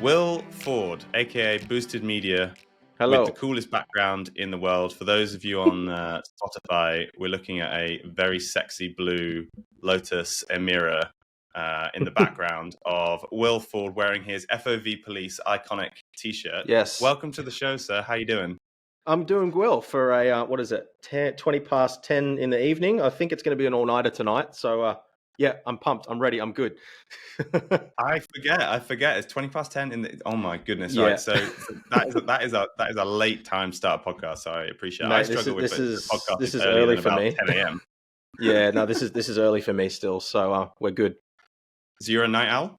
Will Ford, aka Boosted Media, with the Hello. coolest background in the world. For those of you on Spotify, we're looking at a very sexy blue Lotus Emira in the background of Will Ford wearing his FOV Police iconic T-shirt. Yes. Welcome to the show, sir. How you doing? I'm doing well for a, 20 past 10 in the evening. I think it's going to be an all-nighter tonight. So, yeah, I'm pumped. I'm ready. I'm good. I forget. It's 20 past 10 in the. Oh my goodness! Yeah. Right, so that is a late time start podcast. So I appreciate. Mate, I struggle with the podcast. this is earlier early than for about me. 10 a.m. Yeah, no, this is early for me still. So, we're good. So you're a night owl?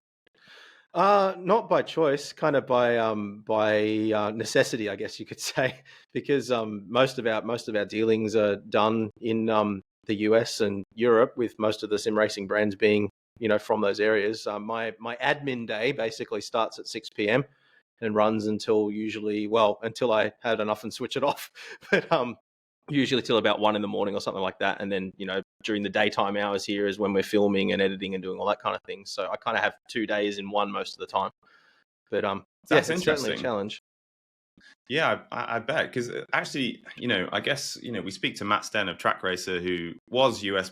Not by choice, kind of by necessity, I guess you could say, because most of our dealings are done in the US and Europe, with most of the sim racing brands being from those areas. My admin day basically starts at 6 p.m. and runs until until I had enough and switch it off, but usually till about 1 a.m. or something like that. And then, during the daytime hours here is when we're filming and editing and doing all that kind of thing. So I kind of have 2 days in one most of the time. But That's it's certainly a interesting. challenge. Yeah, I bet, because actually, I guess we speak to Matt Sten of Track Racer, who was US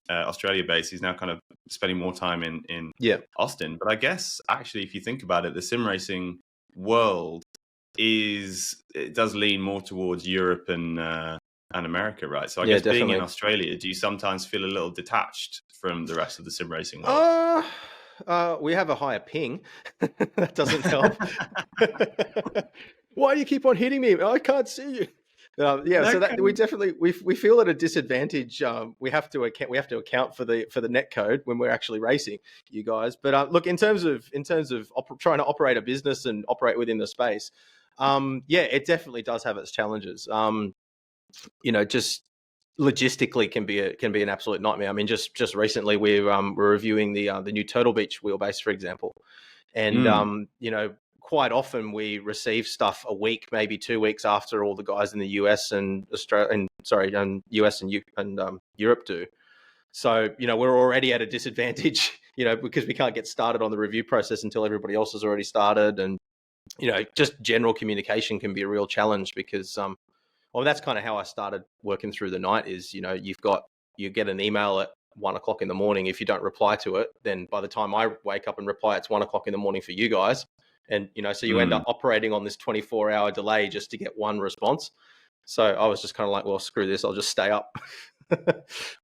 Australia based. He's now kind of spending more time in Austin. But I guess actually, if you think about it, the sim racing world it does lean more towards Europe and America, right? So I guess definitely. being in Australia, do you sometimes feel a little detached from the rest of the sim racing world? We have a higher ping. That doesn't help. Why do you keep on hitting me? I can't see you. So that we definitely we feel at a disadvantage. We have to account for the net code when we're actually racing, you guys. But look, in terms of trying to operate a business and operate within the space, it definitely does have its challenges. Just logistically can be an absolute nightmare. I mean, just recently we're reviewing the new Turtle Beach wheelbase, for example, and quite often we receive stuff a week, maybe 2 weeks after all the guys in the US and US and Europe do. So we're already at a disadvantage, because we can't get started on the review process until everybody else has already started, and just general communication can be a real challenge because that's kind of how I started working through the night. Is you get an email at 1 o'clock in the morning. If you don't reply to it, then by the time I wake up and reply, it's 1 o'clock in the morning for you guys. And so you end up operating on this 24-hour delay just to get one response. So I was just kind of like, well, screw this, I'll just stay up. Well,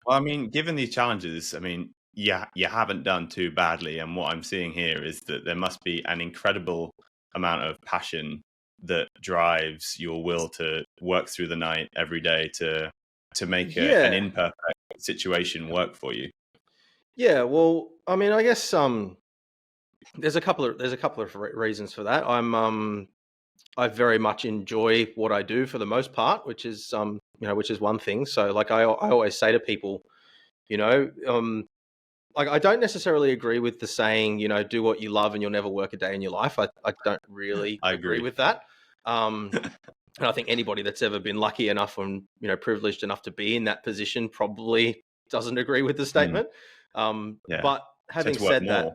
I mean, given these challenges, I mean, yeah, you haven't done too badly. And what I'm seeing here is that there must be an incredible amount of passion that drives your will to work through the night every day to make an imperfect situation work for you. Yeah, well, I mean, I guess there's a couple of reasons for that. I very much enjoy what I do for the most part, which is one thing. So like I always say to people, like I don't necessarily agree with the saying, do what you love and you'll never work a day in your life. I don't really agree with that. And I think anybody that's ever been lucky enough and privileged enough to be in that position probably doesn't agree with the statement. But having said that,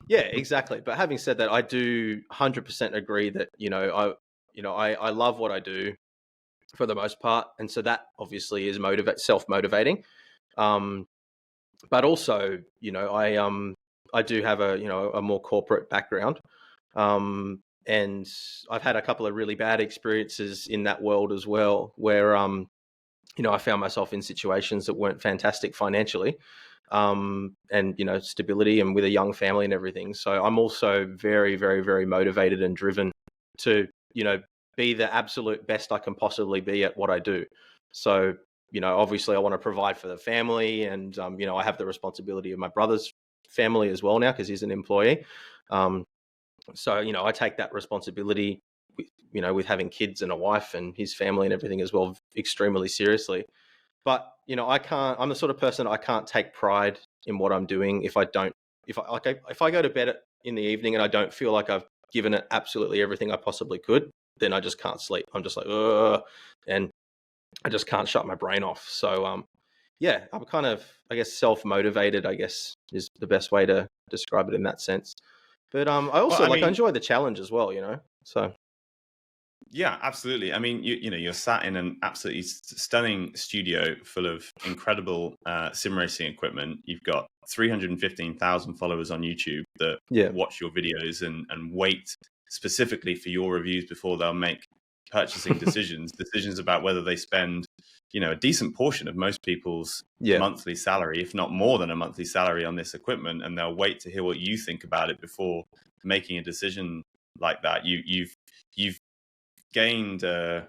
yeah, exactly. But having said that, I do 100% agree that I love what I do for the most part, and so that obviously is self-motivating. But also, I do have a more corporate background. And I've had a couple of really bad experiences in that world as well, where I found myself in situations that weren't fantastic financially, and stability, and with a young family and everything. So I'm also very, very, very motivated and driven to be the absolute best I can possibly be at what I do. So obviously I want to provide for the family, and I have the responsibility of my brother's family as well now because he's an employee. So, I take that responsibility, with having kids and a wife and his family and everything as well, extremely seriously. But, I'm the sort of person, I can't take pride in what I'm doing if I go to bed in the evening and I don't feel like I've given it absolutely everything I possibly could, then I just can't sleep. I'm just like, ugh, and I just can't shut my brain off. So, I'm kind of, I guess, self-motivated, I guess, is the best way to describe it in that sense. But I Well, also I like I mean, enjoy the challenge as well, you know. So yeah, absolutely. I mean, you know, you're sat in an absolutely stunning studio full of incredible sim racing equipment. You've got 315,000 followers on YouTube that yeah, watch your videos and wait specifically for your reviews before they'll make purchasing decisions about whether they spend, you know, a decent portion of most people's yeah, monthly salary, if not more than a monthly salary on this equipment, and they'll wait to hear what you think about it before making a decision like that. You've gained a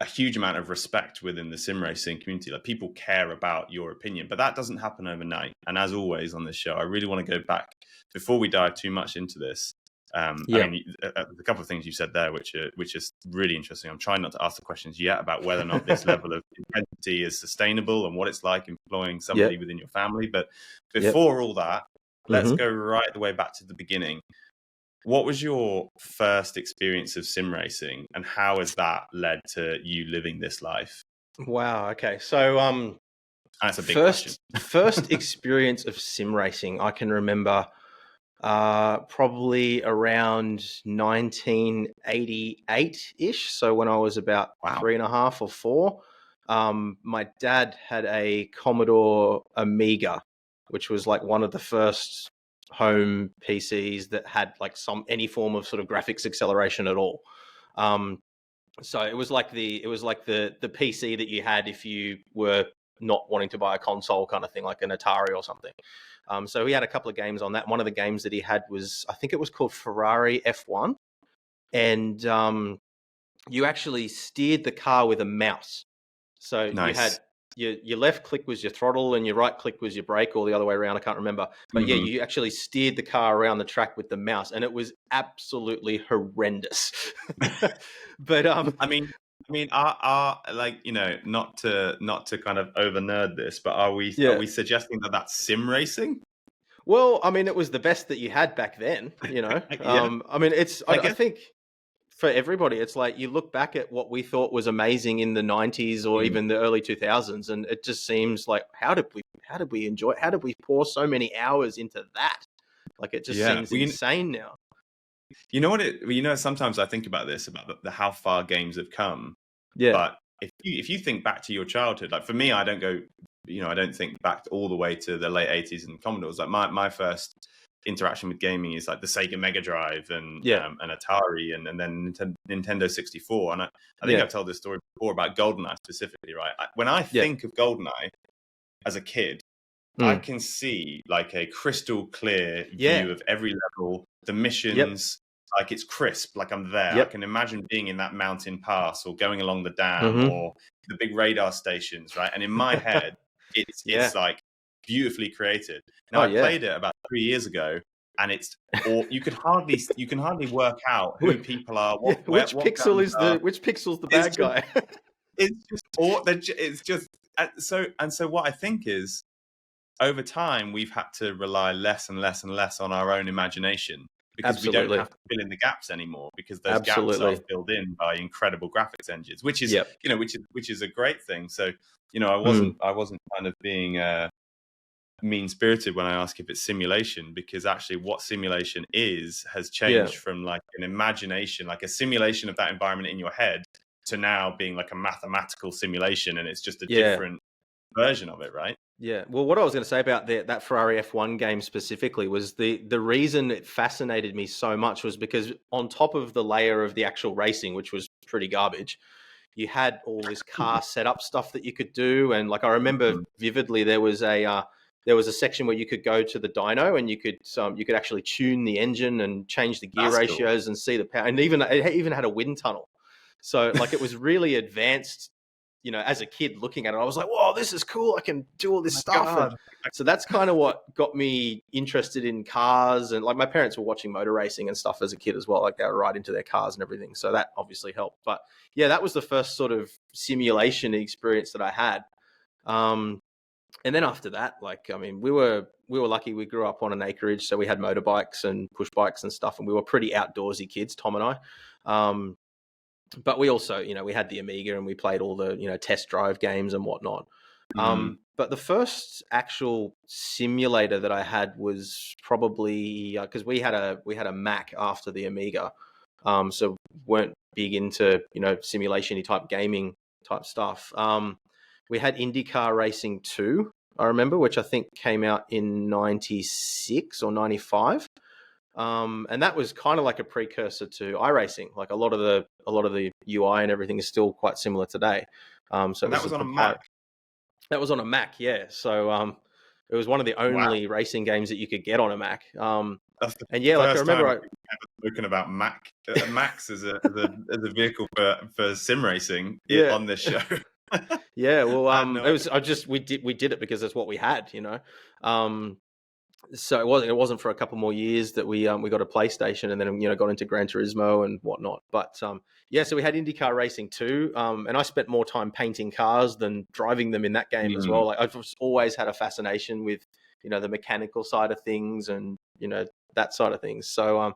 huge amount of respect within the sim racing community. Like, people care about your opinion, but that doesn't happen overnight. And as always on this show, I really want to go back before we dive too much into this. I yeah, mean, a couple of things you said there, which is really interesting. I'm trying not to ask the questions yet about whether or not this level of intensity is sustainable and what it's like employing yeah, somebody within your family. But yeah. before all that, let's hmm go right the way back to the beginning. What was your first experience of sim racing, and how has that led to you living this life? Wow. Okay. So That's a big question. first experience of sim racing, I can remember probably around 1988 ish. So when I was about Wow. 3.5 or 4, my dad had a Commodore Amiga, which was like one of the first home PCs that had like any form of sort of graphics acceleration at all. Um, so it was like the PC that you had if you were not wanting to buy a console, kind of thing, like an Atari or something. So he had a couple of games on that. One of the games that he had was, I think it was called Ferrari F1, and you actually steered the car with a mouse. So you had Nice. your left click was your throttle and your right click was your brake, or the other way around. I can't remember. But yeah, Hmm. you actually steered the car around the track with the mouse, and it was absolutely horrendous. But are like, you know, not to kind of over nerd this, but are yeah. we suggesting that that's sim racing? Well, I mean, it was the best that you had back then, you know. Yeah, I mean, it's I I guess. think for everybody, it's like you look back at what we thought was amazing in the 90s or Mm, even the early 2000s, and it just seems like how did we enjoy it? How did we pour so many hours into that? Like, it just yeah. seems insane now. You know, sometimes I think about this, about the how far games have come. Yeah, But if you think back to your childhood, like for me, I don't go, you know, I don't think back all the way to the late 80s and Commodores. Like my first interaction with gaming is like the Sega Mega Drive yeah, and Atari and then Nintendo 64. And I think yeah, I've told this story before about GoldenEye specifically, right? When I yeah. think of GoldenEye as a kid, I Mm. can see like a crystal clear Yeah. view of every level, the Yep. missions, like it's crisp, like I'm there. I Yep. can imagine being in that mountain pass or going along the dam hmm or the big radar stations, right? And in my head, Yeah. it's like beautifully created. Now Oh I yeah. played it about 3 years ago, and it's or you can hardly work out who Wh- people are, yeah. what guns are. Which pixel's the It's bad just guy? it's just or it's just so what I think is, over time, we've had to rely less and less and less on our own imagination because we don't Absolutely. have to fill in the gaps anymore, because those gaps are Absolutely. filled in by incredible graphics engines, which is, Yep. you know, which is a great thing. So, you know, Mm. I wasn't kind of being mean spirited when I ask if it's simulation, because actually what simulation is has Yeah. changed from like an imagination, like a simulation of that environment in your head, to now being like a mathematical simulation, and it's just a Yeah. different version of it, right? Yeah. Well, what I was going to say about that Ferrari F1 game specifically was the reason it fascinated me so much was because on top of the layer of the actual racing, which was pretty garbage, you had all this car setup stuff that you could do. And like I remember Mhm. vividly, there was a section where you could go to the dyno and you could actually tune the engine and change the gear That's cool. ratios and see the power. And even it even had a wind tunnel. So like it was really advanced. As a kid looking at it, I was like, "Whoa, this is cool! I can do all Oh this my stuff." And God. so that's kind of what got me interested in cars. And like my parents were watching motor racing and stuff as a kid as well. Like they were right into their cars and everything. So that obviously helped. But yeah, that was the first sort of simulation experience that I had. Um, and then after that, like I mean, we were lucky. We grew up on an acreage, so we had motorbikes and push bikes and stuff, and we were pretty outdoorsy kids, Tom and I. Um, but we also, we had the Amiga and we played all the, test drive games and whatnot. Mm. But the first actual simulator that I had was probably because we had a Mac after the Amiga, so weren't big into simulation-y type gaming type stuff. We had IndyCar Racing 2, I remember, which I think came out in 96 or 95. And that was kind of like a precursor to iRacing. Like a lot of the UI and everything is still quite similar today. So and that was on a Mac. That was on a Mac, yeah. So it was one of the only racing games that you could get on a Mac. That's the and yeah, first like I remember time I've ever spoken about Macs as a vehicle for sim racing on this show. Yeah, well, we did it because that's what we had, So it wasn't for a couple more years that we got a PlayStation, and then got into Gran Turismo and whatnot. But so we had IndyCar Racing 2, and I spent more time painting cars than driving them in that game as well. Like I've always had a fascination with the mechanical side of things and that side of things. So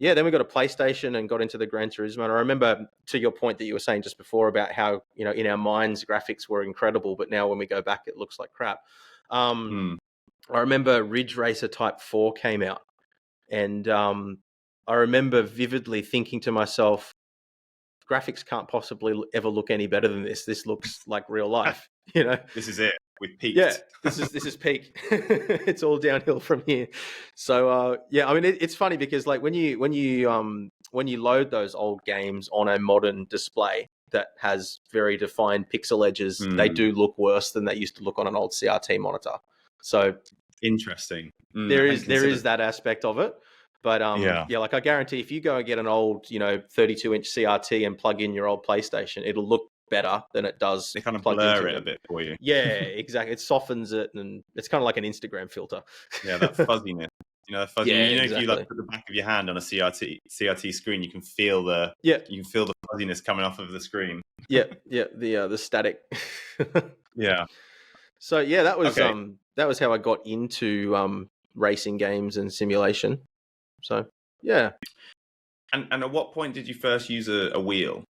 then we got a PlayStation and got into the Gran Turismo. And I remember, to your point that you were saying just before about how in our minds graphics were incredible, but now when we go back it looks like crap. I remember Ridge Racer Type 4 came out, and I remember vividly thinking to myself, graphics can't possibly ever look any better than this. This looks like real life, This is it. We've peaked. Yeah, this is peak. It's all downhill from here. So I mean, it's funny because like when you load those old games on a modern display that has very defined pixel edges, they do look worse than they used to look on an old CRT monitor. So interesting. There is that aspect of it. But like I guarantee if you go and get an old 32-inch CRT and plug in your old PlayStation, it'll look better than it does. They kind of blur it a bit for you. Yeah, exactly. It softens it, and it's kind of like an Instagram filter. Yeah, that fuzziness. Fuzzy. Yeah, exactly. If you like put the back of your hand on a CRT screen, you can feel the fuzziness coming off of the screen. The static. Yeah. So that was how I got into racing games and simulation. So yeah. And at what point did you first use a wheel?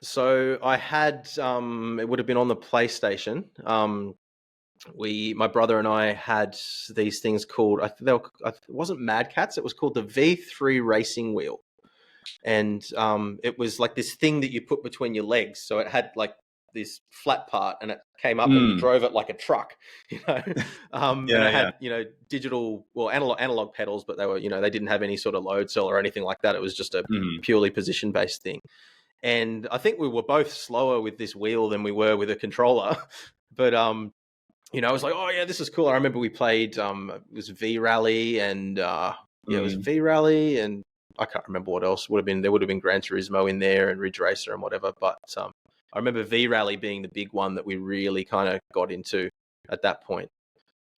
So I had it would have been on the PlayStation. My brother and I had these things called it wasn't Mad Cats. It was called the V3 Racing Wheel, and it was like this thing that you put between your legs. So it had like this flat part, and it came up and you drove it like a truck, and it had digital, analog pedals, but they were they didn't have any sort of load cell or anything like that. It was just a purely position based thing. And I think we were both slower with this wheel than we were with a controller. But, I was like, oh, yeah, this is cool. I remember we played, it was V-Rally and, it was V-Rally and I can't remember what else there would have been Gran Turismo in there and Ridge Racer and whatever. But I remember V-Rally being the big one that we really kind of got into at that point.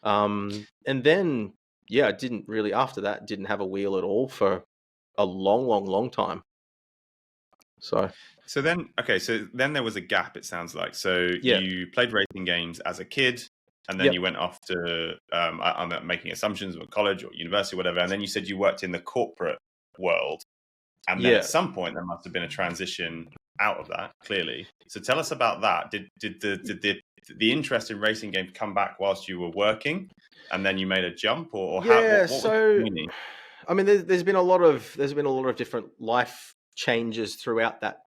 And then, after that, didn't have a wheel at all for a long, long, long time. So then there was a gap, it sounds like. So you played racing games as a kid, and then you went off to I'm making assumptions of college or university or whatever, and then you said you worked in the corporate world, and then at some point there must have been a transition out of that, clearly. So tell us about that. Did the interest in racing games come back whilst you were working, and then you made a jump, or how? What was the meaning? I mean, there's been a lot of different life changes throughout that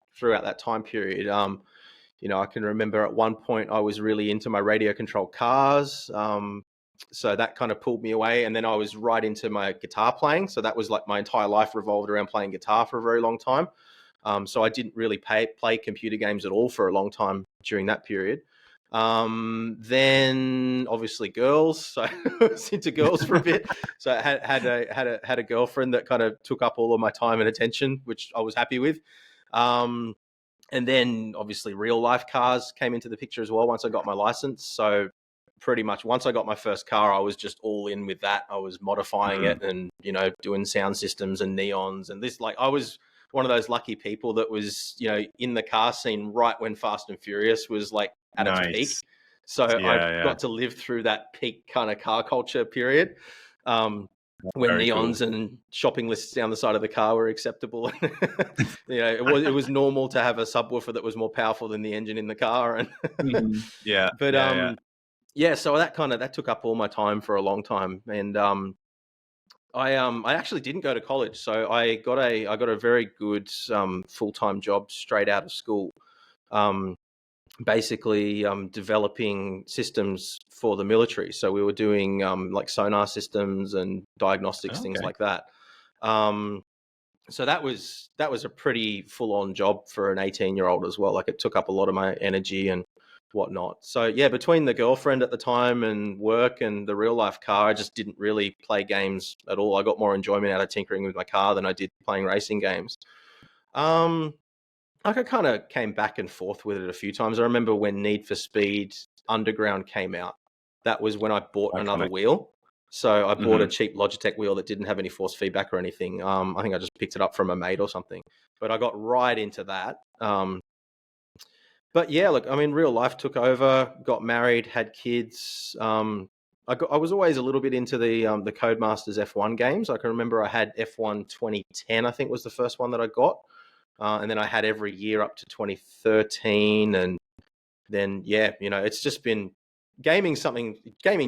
time period. I can remember at one point I was really into my radio controlled cars. So that kind of pulled me away, and then I was right into my guitar playing. So that was like my entire life revolved around playing guitar for a very long time. So I didn't really play computer games at all for a long time during that period. Then obviously girls, so I was into girls for a bit. So I had a girlfriend that kind of took up all of my time and attention, which I was happy with. And then obviously real life cars came into the picture as well once I got my license. So pretty much once I got my first car, I was just all in with that. I was modifying it and, doing sound systems and neons and this, like I was one of those lucky people that was, in the car scene right when Fast and Furious was like at its peak. So I got to live through that peak kind of car culture period. When neons and shopping lists down the side of the car were acceptable. It was normal to have a subwoofer that was more powerful than the engine in the car. And yeah, so that took up all my time for a long time, and I actually didn't go to college, so I got a very good full-time job straight out of school. Um, Basically developing systems for the military. So we were doing like sonar systems and diagnostics, things Okay. like that. Um, so that was a pretty full-on job for an 18-year-old as well. Like it took up a lot of my energy and whatnot. So yeah, between the girlfriend at the time and work and the real life car, I just didn't really play games at all. I got more enjoyment out of tinkering with my car than I did playing racing games. Um, like I kind of came back and forth with it a few times. I remember when Need for Speed Underground came out. That was when I bought another Iconic. wheel. So I bought a Hmm. cheap Logitech wheel that didn't have any force feedback or anything. I think I just picked it up from a mate or something. But I got right into that. But yeah, look, I mean, real life took over. Got married, had kids. I was always a little bit into the Codemasters F1 games. I can remember I had F1 2010. I think was the first one that I got. And then I had every year up to 2013. And then, yeah, it's just been gaming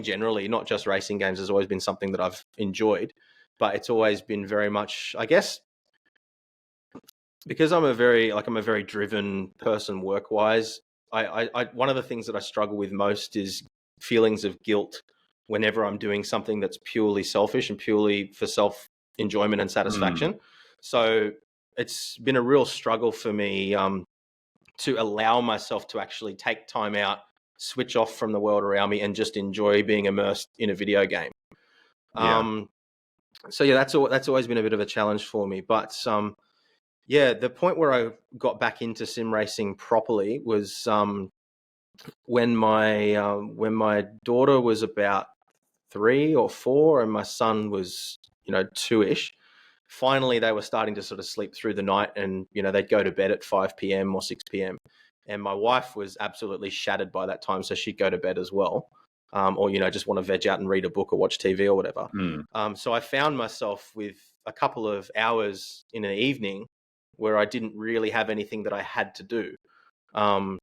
generally, not just racing games, has always been something that I've enjoyed. But it's always been very much, I guess, because I'm a very driven person work wise. I one of the things that I struggle with most is feelings of guilt whenever I'm doing something that's purely selfish and purely for self enjoyment and Mm. satisfaction. So it's been a real struggle for me to allow myself to actually take time out, switch off from the world around me, and just enjoy being immersed in a video game. Yeah. So yeah, that's always been a bit of a challenge for me. But yeah, the point where I got back into sim racing properly was when my daughter was about 3 or 4 and my son was 2ish. Finally, they were starting to sort of sleep through the night, and they'd go to bed at 5 p.m. or 6 p.m. And my wife was absolutely shattered by that time, so she'd go to bed as well, or just want to veg out and read a book or watch TV or whatever. Mm. So I found myself with a couple of hours in an evening where I didn't really have anything that I had to do. And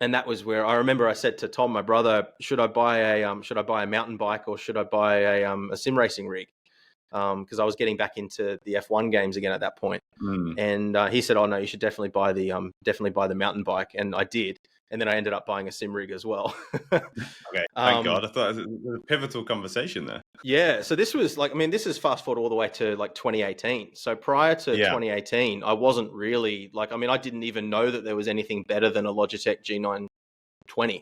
that was where I remember I said to Tom, my brother, should I buy a mountain bike or should I buy a sim racing rig? Because I was getting back into the F1 games again at that point. Mm. And he said, "Oh no, you should definitely buy the mountain bike." And I did, and then I ended up buying a sim rig as well. Okay, thank God. I thought it was a pivotal conversation there. Yeah, so this was this is fast forward all the way to like 2018. So prior to Yeah. 2018, I wasn't really I didn't even know that there was anything better than a Logitech G920,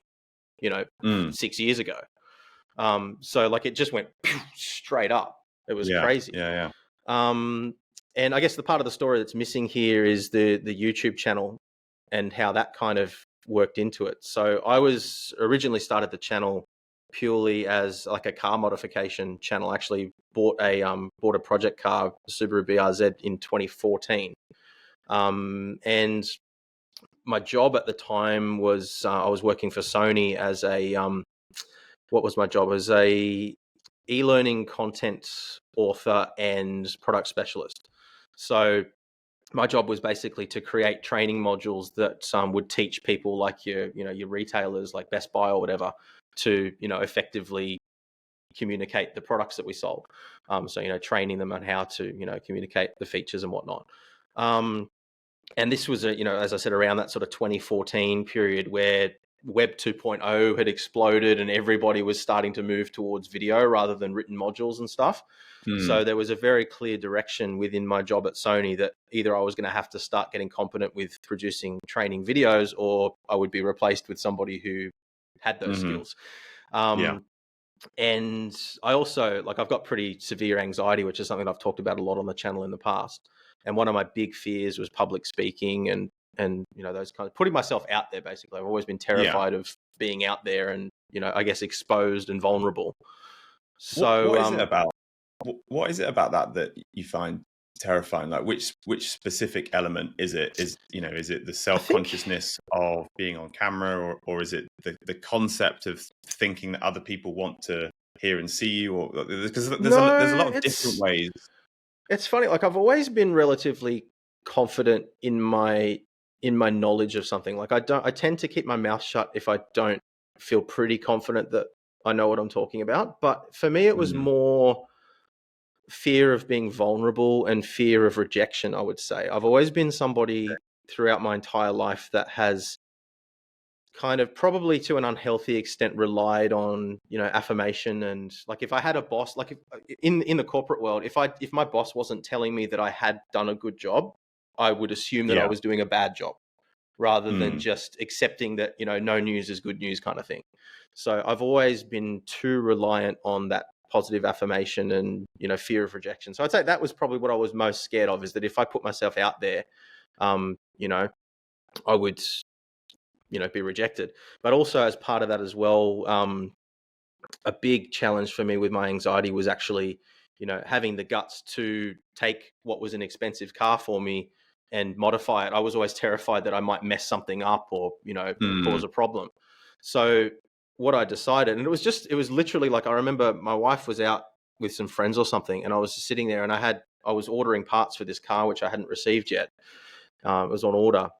Mm. 6 years ago. So like it just went straight up. It was Yeah. crazy. Yeah. And I guess the part of the story that's missing here is the YouTube channel and how that kind of worked into it. So I was originally started the channel purely as like a car modification channel. I actually bought a project car, Subaru BRZ, in 2014. And my job at the time was I was working for Sony as a what was my job? As a e-learning content author and product specialist. So my job was basically to create training modules that would teach people like your retailers like Best Buy or whatever to effectively communicate the products that we sold. So training them on how to communicate the features and whatnot. And this was as I said, around that sort of 2014 period where Web 2.0 had exploded and everybody was starting to move towards video rather than written modules and stuff. So there was a very clear direction within my job at Sony that either I was going to have to start getting competent with producing training videos or I would be replaced with somebody who had those skills. Yeah. And I also, I've got pretty severe anxiety, which is something I've talked about a lot on the channel in the past. And one of my big fears was public speaking and those kinds of putting myself out there. Basically, I've always been terrified of being out there and I guess exposed and vulnerable. So what is it about that you find terrifying? Like which specific element is it? Is it the self-consciousness of being on camera, or is it the concept of thinking that other people want to hear and see you, or because there's a lot of different ways. It's funny, I've always been relatively confident in my knowledge of something. I tend to keep my mouth shut if I don't feel pretty confident that I know what I'm talking about. But for me, it was more fear of being vulnerable and fear of rejection, I would say. I've always been somebody throughout my entire life that has kind of, probably to an unhealthy extent, relied on, affirmation. And like, if I had a boss, like, if, in the corporate world, if my boss wasn't telling me that I had done a good job, I would assume that I was doing a bad job, rather than just accepting that, no news is good news kind of thing. So I've always been too reliant on that positive affirmation and, fear of rejection. So I'd say that was probably what I was most scared of, is that if I put myself out there, I would, be rejected. But also, as part of that as well, a big challenge for me with my anxiety was actually, having the guts to take what was an expensive car for me and modify it. I was always terrified that I might mess something up or, cause a problem. So what I decided, and it was literally like, I remember my wife was out with some friends or something, and I was just sitting there, and I was ordering parts for this car, which I hadn't received yet. It was on order.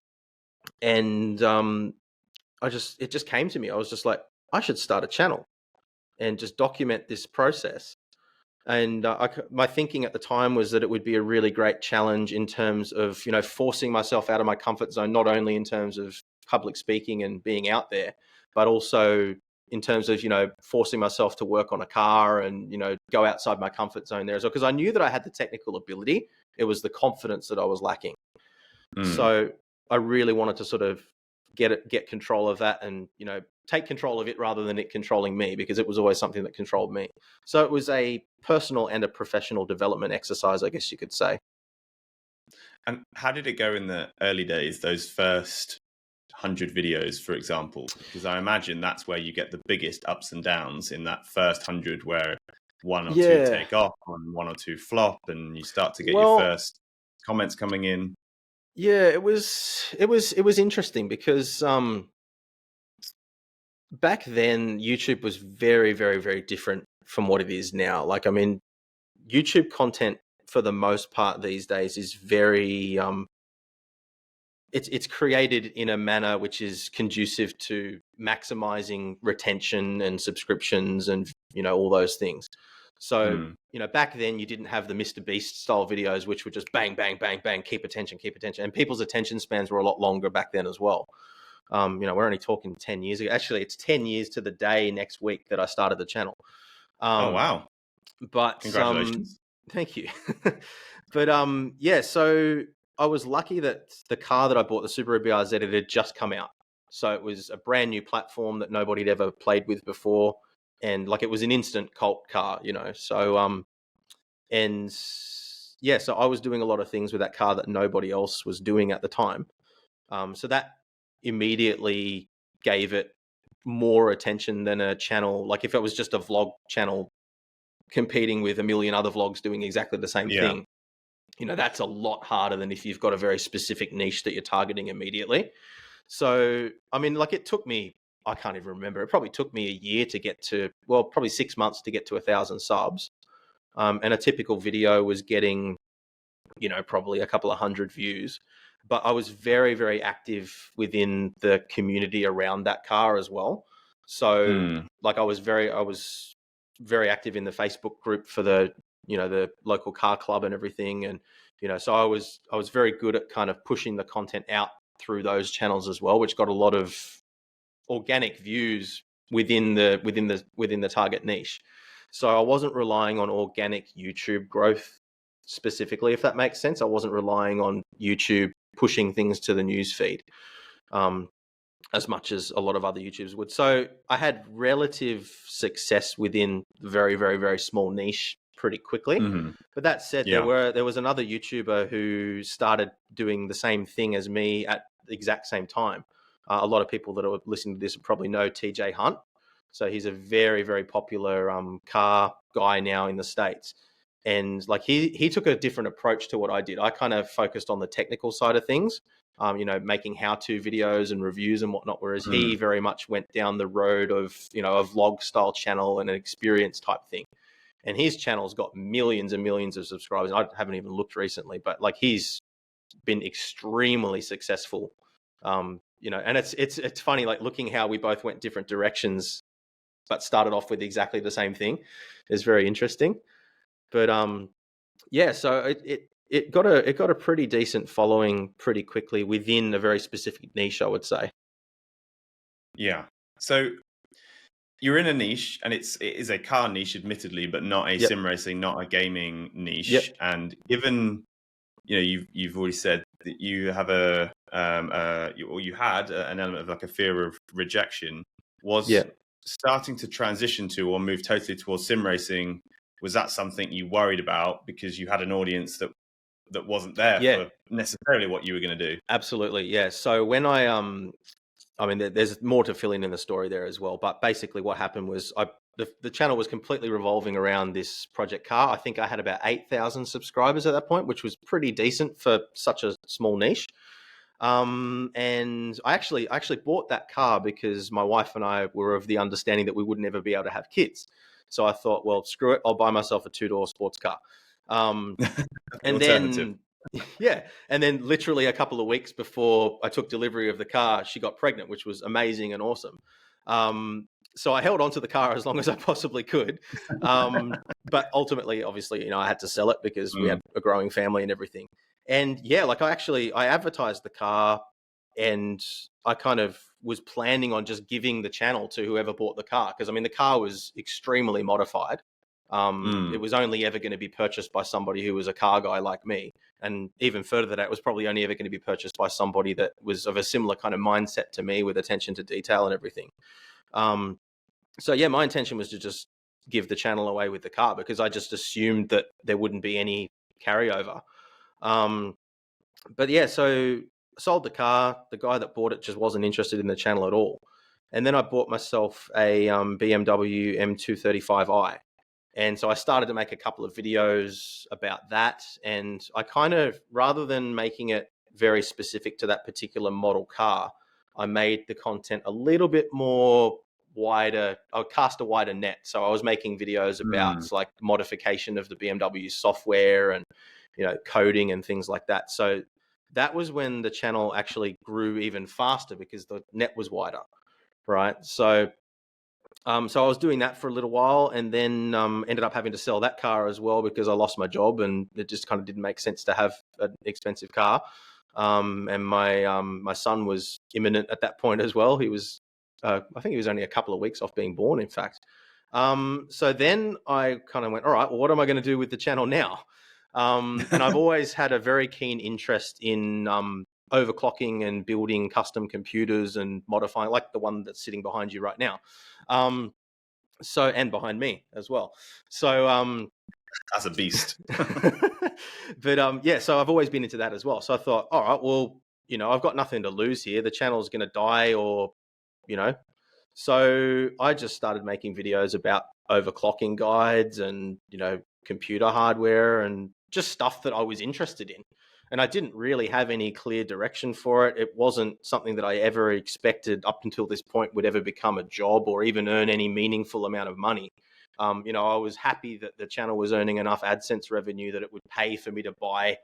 And it just came to me. I was just like, I should start a channel and just document this process. And my thinking at the time was that it would be a really great challenge in terms of, forcing myself out of my comfort zone, not only in terms of public speaking and being out there, but also in terms of, forcing myself to work on a car and, go outside my comfort zone there as well. Because I knew that I had the technical ability. It was the confidence that I was lacking. So I really wanted to sort of get control of that and, take control of it rather than it controlling me, because it was always something that controlled me. So it was a personal and a professional development exercise, I guess you could say. And how did it go in the early days, those first 100 videos, for example? Because I imagine that's where you get the biggest ups and downs, in that first 100, where one or two take off and one or two flop, and you start to get your first comments coming in. Yeah, it was interesting because back then YouTube was very, very, very different from what it is now. Like, I mean, YouTube content for the most part these days is very it's created in a manner which is conducive to maximizing retention and subscriptions and, all those things. So, back then you didn't have the Mr. Beast style videos, which were just bang, bang, bang, bang, keep attention. And people's attention spans were a lot longer back then as well. We're only talking 10 years ago. Actually, it's 10 years to the day next week that I started the channel. Oh, wow. But congratulations. Thank you. But yeah, so I was lucky that the car that I bought, the Subaru BRZ, it had just come out. So it was a brand new platform that nobody had ever played with before. And like, it was an instant cult car, So, and yeah, so I was doing a lot of things with that car that nobody else was doing at the time. So that immediately gave it more attention than a channel. Like, if it was just a vlog channel competing with a million other vlogs doing exactly the same thing, that's a lot harder than if you've got a very specific niche that you're targeting immediately. So, I mean, like, it took me, I can't even remember, it probably took me a year to get to, well, probably 6 months to get to 1,000 subs. And a typical video was getting, probably a couple of hundred views. But I was very, very active within the community around that car as well. So, like, I was very active in the Facebook group for the, the local car club and everything. And, so I was very good at kind of pushing the content out through those channels as well, which got a lot of organic views within the target niche. So I wasn't relying on organic YouTube growth specifically, if that makes sense. I wasn't relying on YouTube pushing things to the news feed as much as a lot of other YouTubers would. So I had relative success within very, very, very small niche pretty quickly. But that said, there was another YouTuber who started doing the same thing as me at the exact same time. A lot of people that are listening to this probably know TJ Hunt. So he's a very, very popular car guy now in the States. And like, he took a different approach to what I did. I kind of focused on the technical side of things, making how-to videos and reviews and whatnot, whereas he very much went down the road of, a vlog style channel and an experience type thing. And his channel's got millions and millions of subscribers. I haven't even looked recently, but like, he's been extremely successful, and it's funny, like looking how we both went different directions, but started off with exactly the same thing is very interesting. But so it got a pretty decent following pretty quickly within a very specific niche, I would say. Yeah. So you're in a niche, and it is a car niche, admittedly, but not a sim racing, not a gaming niche. Yep. And given you've already said that you have you had an element of like a fear of rejection. Was starting to transition to or move totally towards sim racing, was that something you worried about because you had an audience that wasn't there for necessarily what you were going to do? Absolutely, yeah. So when I mean, there's more to fill in the story there as well. But basically what happened was the channel was completely revolving around this project car. I think I had about 8,000 subscribers at that point, which was pretty decent for such a small niche. And I actually bought that car because my wife and I were of the understanding that we would never be able to have kids. So I thought, well, screw it, I'll buy myself a 2-door sports car. And then and then literally a couple of weeks before I took delivery of the car, she got pregnant, which was amazing and awesome. So I held on to the car as long as I possibly could. But ultimately, obviously, I had to sell it because we had a growing family and everything. And like I advertised the car, and I kind of was planning on just giving the channel to whoever bought the car. Because I mean, the car was extremely modified. It was only ever going to be purchased by somebody who was a car guy like me. And even further than that, it was probably only ever going to be purchased by somebody that was of a similar kind of mindset to me, with attention to detail and everything. So my intention was to just give the channel away with the car, because I just assumed that there wouldn't be any carryover. But so I sold the car. The guy that bought it just wasn't interested in the channel at all. And then I bought myself a BMW M235i. And so I started to make a couple of videos about that. And I kind of, rather than making it very specific to that particular model car, I made the content a little bit more wider. I cast a wider net. So I was making videos about like modification of the BMW software and, coding and things like that. So that was when the channel actually grew even faster, because the net was wider, right? So I was doing that for a little while, and then ended up having to sell that car as well, because I lost my job and it just kind of didn't make sense to have an expensive car. And my son was imminent at that point as well. He was, I think he was only a couple of weeks off being born, in fact. So then I kind of went, all right, well, what am I going to do with the channel now? And I've always had a very keen interest in overclocking and building custom computers and modifying, like the one that's sitting behind you right now. And behind me as well. So that's a beast. But so I've always been into that as well. So I thought, all right, well, I've got nothing to lose here. The channel's going to die, or so I just started making videos about overclocking guides and computer hardware and just stuff that I was interested in. And I didn't really have any clear direction for it. It wasn't something that I ever expected up until this point would ever become a job or even earn any meaningful amount of money. I was happy that the channel was earning enough AdSense revenue that it would pay for me to buy,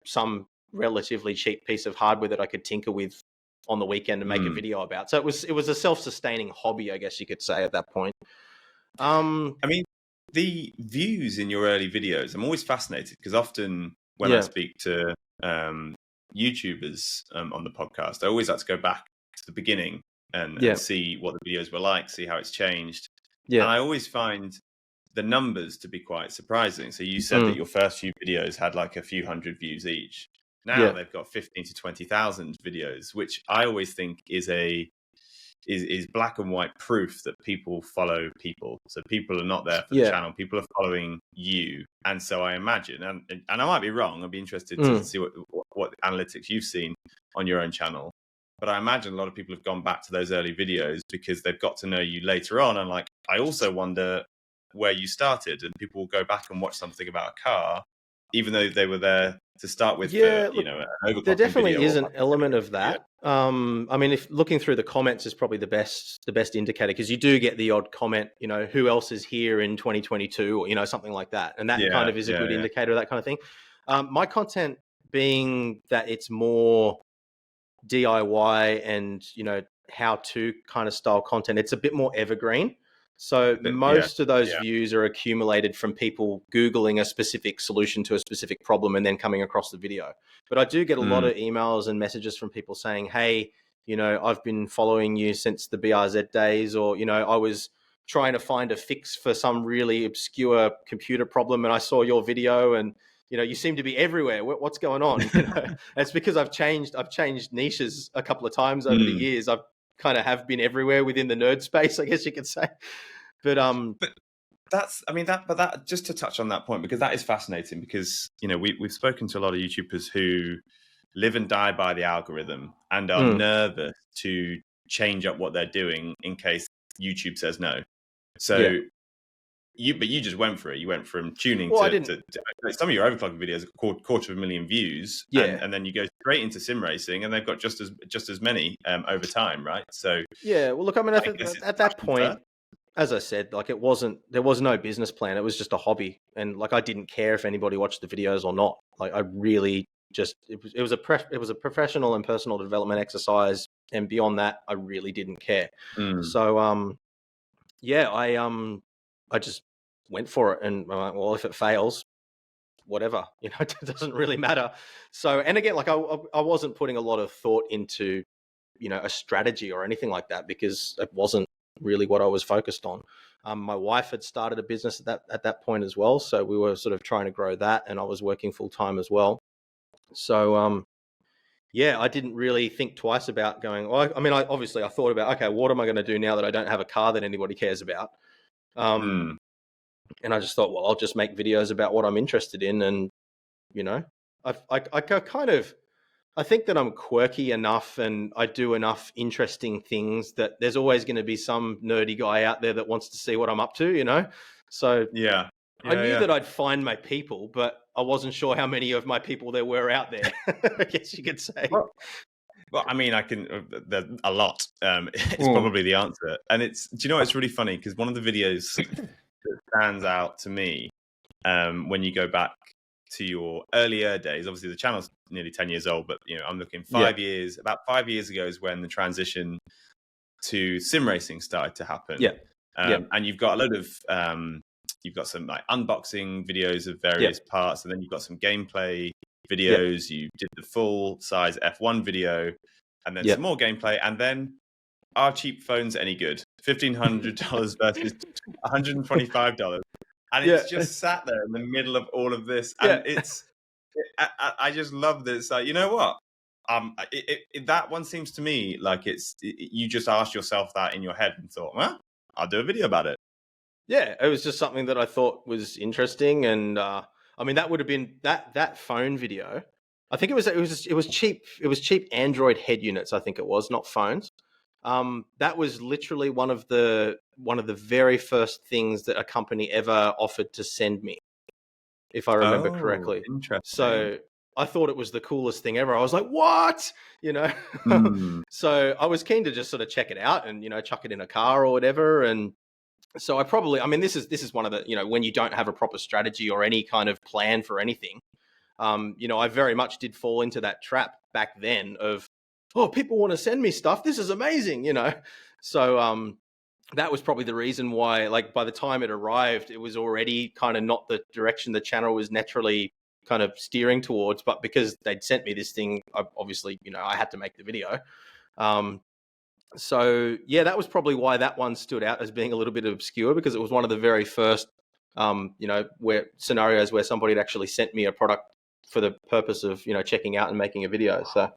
some relatively cheap piece of hardware that I could tinker with on the weekend and make a video about. So it was a self-sustaining hobby, I guess you could say, at that point. I mean, the views in your early videos, I'm always fascinated, because often when I speak to YouTubers on the podcast, I always like to go back to the beginning and see what the videos were like, see how it's changed. And I always find the numbers to be quite surprising. So you said that your first few videos had like a few hundred views each. Now they've got 15 to 20,000 videos, which I always think is black and white proof that people follow people. So people are not there for the channel. People are following you. And so I imagine, and I might be wrong, I'd be interested to see what analytics you've seen on your own channel. But I imagine a lot of people have gone back to those early videos because they've got to know you later on. And like, I also wonder where you started, and people will go back and watch something about a car, even though they were there to start with. There definitely is an element of that. I mean, if looking through the comments is probably the best indicator, because you do get the odd comment, who else is here in 2022, or something like that, and that kind of is a good indicator of that kind of thing. My content being that it's more DIY and, how to kind of style content. It's a bit more evergreen. So most of those views are accumulated from people Googling a specific solution to a specific problem and then coming across the video. But I do get a lot of emails and messages from people saying, hey, I've been following you since the BRZ days, or, I was trying to find a fix for some really obscure computer problem and I saw your video and, you seem to be everywhere. What's going on? It's because I've changed niches a couple of times over the years. I've kind of have been everywhere within the nerd space, I guess you could say. But that just to touch on that point, because that is fascinating, because we've spoken to a lot of YouTubers who live and die by the algorithm and are nervous to change up what they're doing in case YouTube says no. So you just went for it. You went from tuning to some of your overclocking videos, quarter of a million views, and then you go straight into sim racing, and they've got just as many over time, right? So well, look, I mean, at that point, as I said, like there was no business plan. It was just a hobby, and like I didn't care if anybody watched the videos or not. Like I really just it was a professional and personal development exercise, and beyond that, I really didn't care. So I just went for it, and I'm like, well, if it fails, whatever, it doesn't really matter. So, and again, like I wasn't putting a lot of thought into, a strategy or anything like that, because it wasn't really what I was focused on. My wife had started a business at that point as well, so we were sort of trying to grow that, and I was working full time as well. So, I didn't really think twice about going. Well, I mean, I thought about, okay, what am I going to do now that I don't have a car that anybody cares about? And I just thought, well, I'll just make videos about what I'm interested in. And, I think that I'm quirky enough and I do enough interesting things that there's always going to be some nerdy guy out there that wants to see what I'm up to, So I knew that I'd find my people, but I wasn't sure how many of my people there were out there, I guess you could say. Well, I mean, there's a lot. It's probably the answer. And do you know, it's really funny because one of the videos that stands out to me when you go back to your earlier days, obviously the channel's nearly 10 years old, but I'm looking 5 years. About 5 years ago is when the transition to sim racing started to happen. And you've got a load of you've got some like unboxing videos of various parts, and then you've got some gameplay videos. You did the full size F1 video, and then some more gameplay, and then are cheap phones any good? $1,500 versus $125, and it's just sat there in the middle of all of this, and I just love this. Like, you know what? That one seems to me like you just asked yourself that in your head and thought, well, I'll do a video about it. Yeah, it was just something that I thought was interesting, and I mean that would have been that phone video. I think it was cheap. It was cheap Android head units. I think it was, not phones. That was literally one of the very first things that a company ever offered to send me, if I remember correctly. Interesting. So I thought it was the coolest thing ever. I was like, what? So I was keen to just sort of check it out and chuck it in a car or whatever. And so I mean, this is one of the, when you don't have a proper strategy or any kind of plan for anything, I very much did fall into that trap back then of, oh, people want to send me stuff. This is amazing, So that was probably the reason why, like, by the time it arrived, it was already kind of not the direction the channel was naturally kind of steering towards. But because they'd sent me this thing, obviously, I had to make the video. So yeah, that was probably why that one stood out as being a little bit obscure, because it was one of the very first, where scenarios where somebody had actually sent me a product for the purpose of, checking out and making a video. So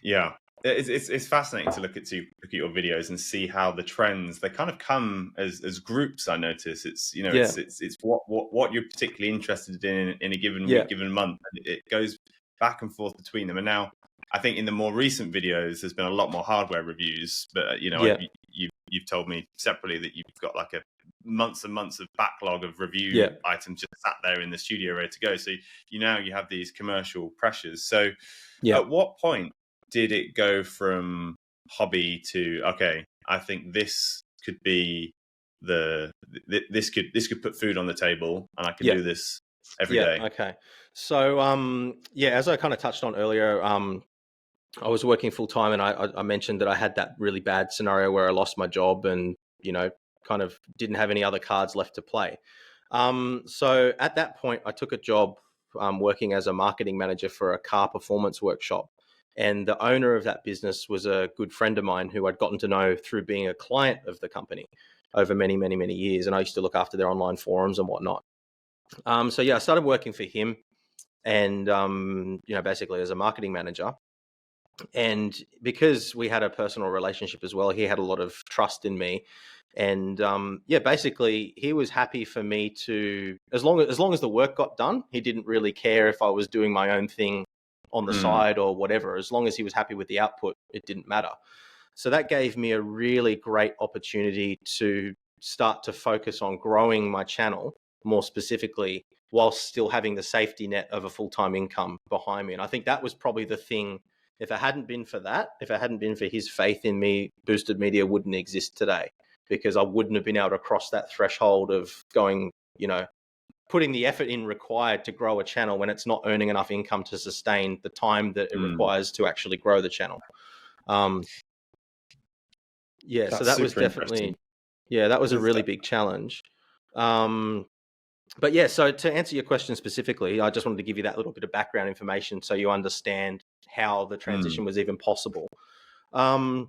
yeah, it's fascinating to look at your videos and see how the trends, they kind of come as groups. I notice it's it's what you're particularly interested in a given week, given month, and it goes back and forth between them. And now I think in the more recent videos, there's been a lot more hardware reviews, but you've told me separately that you've got like a months and months of backlog of review items just sat there in the studio ready to go. So you have these commercial pressures. So at what point did it go from hobby to, okay, I think this could be this could put food on the table and I can do this every day? Okay. So as I kind of touched on earlier, I was working full time, and I mentioned that I had that really bad scenario where I lost my job and, kind of didn't have any other cards left to play. So at that point, I took a job working as a marketing manager for a car performance workshop. And the owner of that business was a good friend of mine who I'd gotten to know through being a client of the company over many, many, many years. And I used to look after their online forums and whatnot. So yeah, I started working for him and, basically as a marketing manager. And because we had a personal relationship as well, he had a lot of trust in me. And basically he was happy for me to, as long as the work got done, he didn't really care if I was doing my own thing on the side or whatever. As long as he was happy with the output, it didn't matter. So that gave me a really great opportunity to start to focus on growing my channel more specifically, while still having the safety net of a full-time income behind me. And I think that was probably the thing. If it hadn't been for that, if it hadn't been for his faith in me, Boosted Media wouldn't exist today, because I wouldn't have been able to cross that threshold of going, putting the effort in required to grow a channel when it's not earning enough income to sustain the time that it requires to actually grow the channel. So that was definitely, that was a really big challenge. But yeah, so to answer your question specifically, I just wanted to give you that little bit of background information so you understand how the transition was even possible. So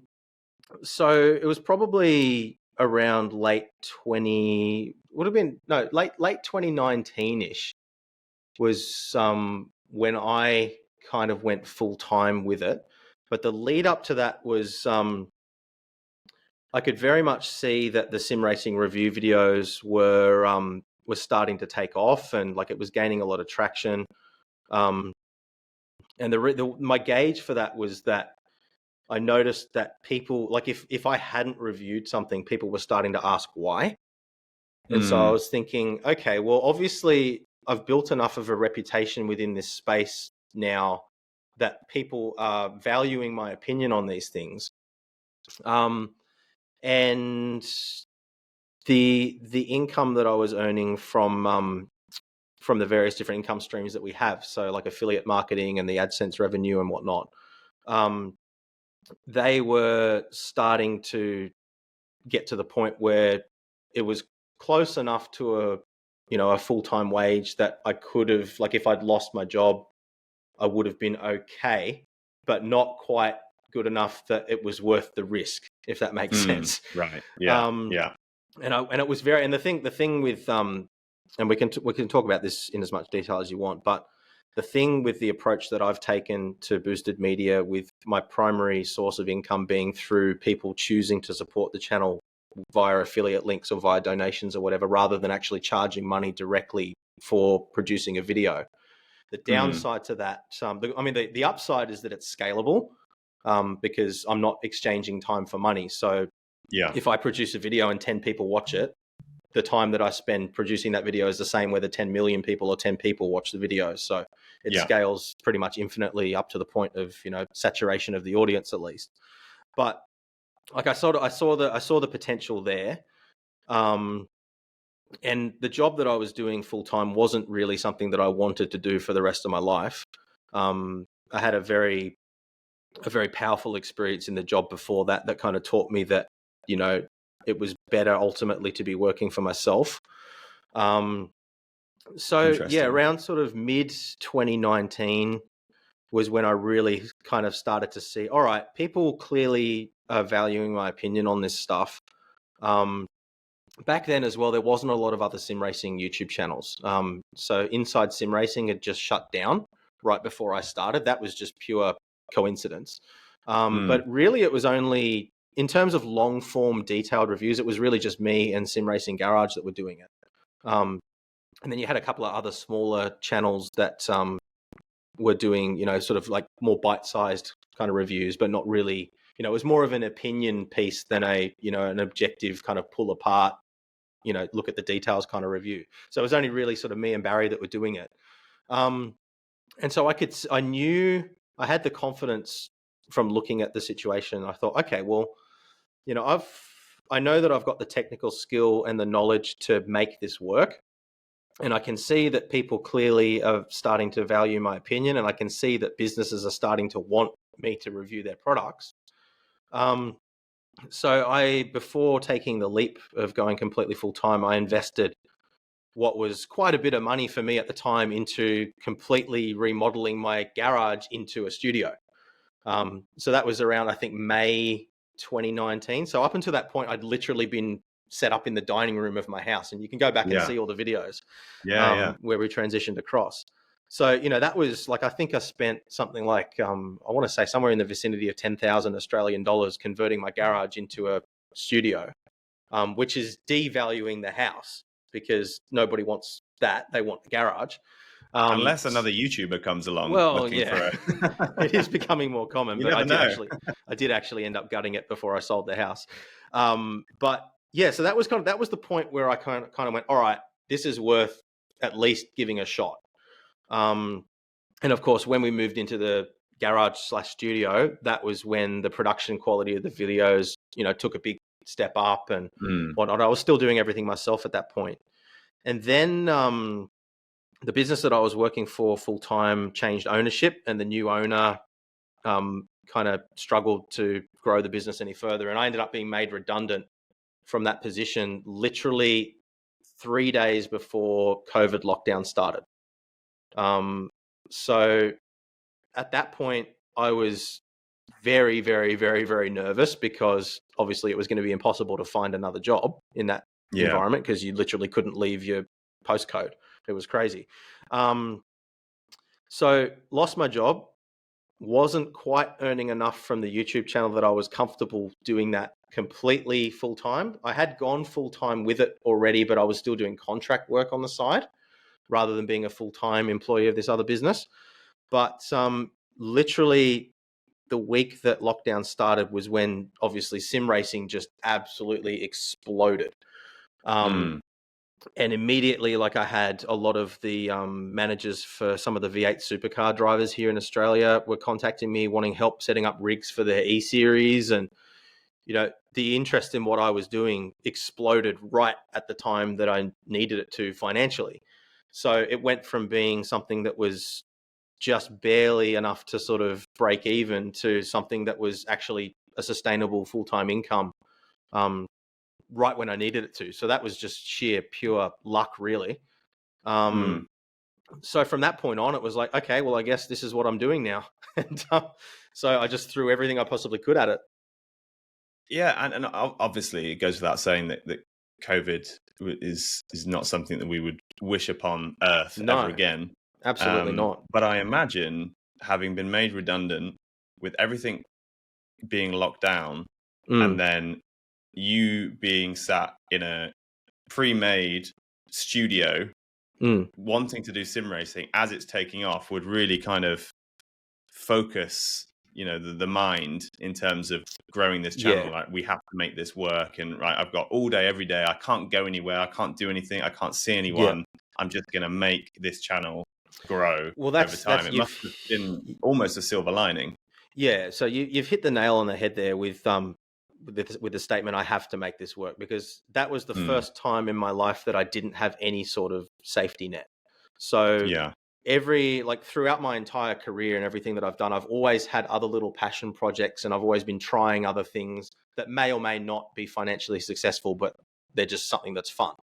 it was probably around late 2019-ish was when I kind of went full time with it. But the lead up to that was I could very much see that the sim racing review videos were starting to take off, and like it was gaining a lot of traction. And my gauge for that was that I noticed that people, like if I hadn't reviewed something, people were starting to ask why. And so I was thinking, okay, well, obviously I've built enough of a reputation within this space now that people are valuing my opinion on these things. And the income that I was earning from the various different income streams that we have, so like affiliate marketing and the AdSense revenue and whatnot, they were starting to get to the point where it was close enough to a full-time wage that I could have, like if I'd lost my job, I would have been okay, but not quite good enough that it was worth the risk, if that makes sense. Right. Yeah. And it was very, and the thing with and we can talk about this in as much detail as you want, but the thing with the approach that I've taken to Boosted Media, with my primary source of income being through people choosing to support the channel via affiliate links or via donations or whatever, rather than actually charging money directly for producing a video. The downside to that, the upside is that it's scalable, because I'm not exchanging time for money. So if I produce a video and 10 people watch it, the time that I spend producing that video is the same whether 10 million people or 10 people watch the video. So it scales pretty much infinitely up to the point of, saturation of the audience at least. But like I saw the potential there. And the job that I was doing full time wasn't really something that I wanted to do for the rest of my life. I had a very powerful experience in the job before that kind of taught me that, it was better ultimately to be working for myself. Around sort of mid 2019 was when I really kind of started to see, all right, people clearly are valuing my opinion on this stuff. Back then as well, there wasn't a lot of other sim racing YouTube channels. So Inside Sim Racing had just shut down right before I started. That was just pure coincidence. But really it was only, in terms of long form detailed reviews, it was really just me and Sim Racing Garage that were doing it. And then you had a couple of other smaller channels that were doing, sort of like more bite-sized kind of reviews, but not really, it was more of an opinion piece than an objective kind of pull apart, look at the details kind of review. So it was only really sort of me and Barry that were doing it. And so I knew I had the confidence from looking at the situation. I thought, okay, well, I know that I've got the technical skill and the knowledge to make this work. And I can see that people clearly are starting to value my opinion. And I can see that businesses are starting to want me to review their products. So before taking the leap of going completely full time, I invested what was quite a bit of money for me at the time into completely remodeling my garage into a studio. So that was around, I think, May 2019. So up until that point, I'd literally been set up in the dining room of my house, and you can go back and see all the videos where we transitioned across. So, that was like, I think I spent something like, I want to say somewhere in the vicinity of 10,000 Australian dollars converting my garage into a studio, which is devaluing the house because nobody wants that. They want the garage. Unless another YouTuber comes along. Well, yeah, it is becoming more common, but I did actually end up gutting it before I sold the house. But yeah, so that was the point where I kind of went, all right, this is worth at least giving a shot. And of course, when we moved into the garage/studio, that was when the production quality of the videos, took a big step up and whatnot. I was still doing everything myself at that point. And then the business that I was working for full time changed ownership, and the new owner kind of struggled to grow the business any further. And I ended up being made redundant from that position literally 3 days before COVID lockdown started. So at that point, I was very, very, very, very nervous because obviously it was going to be impossible to find another job in that environment because you literally couldn't leave your postcode. It was crazy. So lost my job, wasn't quite earning enough from the YouTube channel that I was comfortable doing that completely full time. I had gone full time with it already, but I was still doing contract work on the side rather than being a full-time employee of this other business. But literally the week that lockdown started was when obviously sim racing just absolutely exploded. And immediately, like, I had a lot of the managers for some of the V8 supercar drivers here in Australia were contacting me wanting help setting up rigs for their E-Series. And, the interest in what I was doing exploded right at the time that I needed it to financially. So it went from being something that was just barely enough to sort of break even to something that was actually a sustainable full-time income right when I needed it to. So that was just sheer pure luck, really. So from that point on, it was like, okay, well, I guess this is what I'm doing now. And so I just threw everything I possibly could at it. Yeah, and obviously it goes without saying that COVID is not something that we would wish upon Earth ever again. Absolutely not. But I imagine having been made redundant with everything being locked down and then you being sat in a pre-made studio wanting to do sim racing as it's taking off would really kind of focus the mind in terms of growing this channel. Like, we have to make this work, and I've got all day every day, I can't go anywhere, I can't do anything, I can't see anyone. I'm just going to make this channel grow over time. It must have been almost a silver lining. Yeah, so you've hit the nail on the head there with the statement, I have to make this work, because that was the first time in my life that I didn't have any sort of safety net. So throughout my entire career and everything that I've done, I've always had other little passion projects, and I've always been trying other things that may or may not be financially successful, but they're just something that's fun.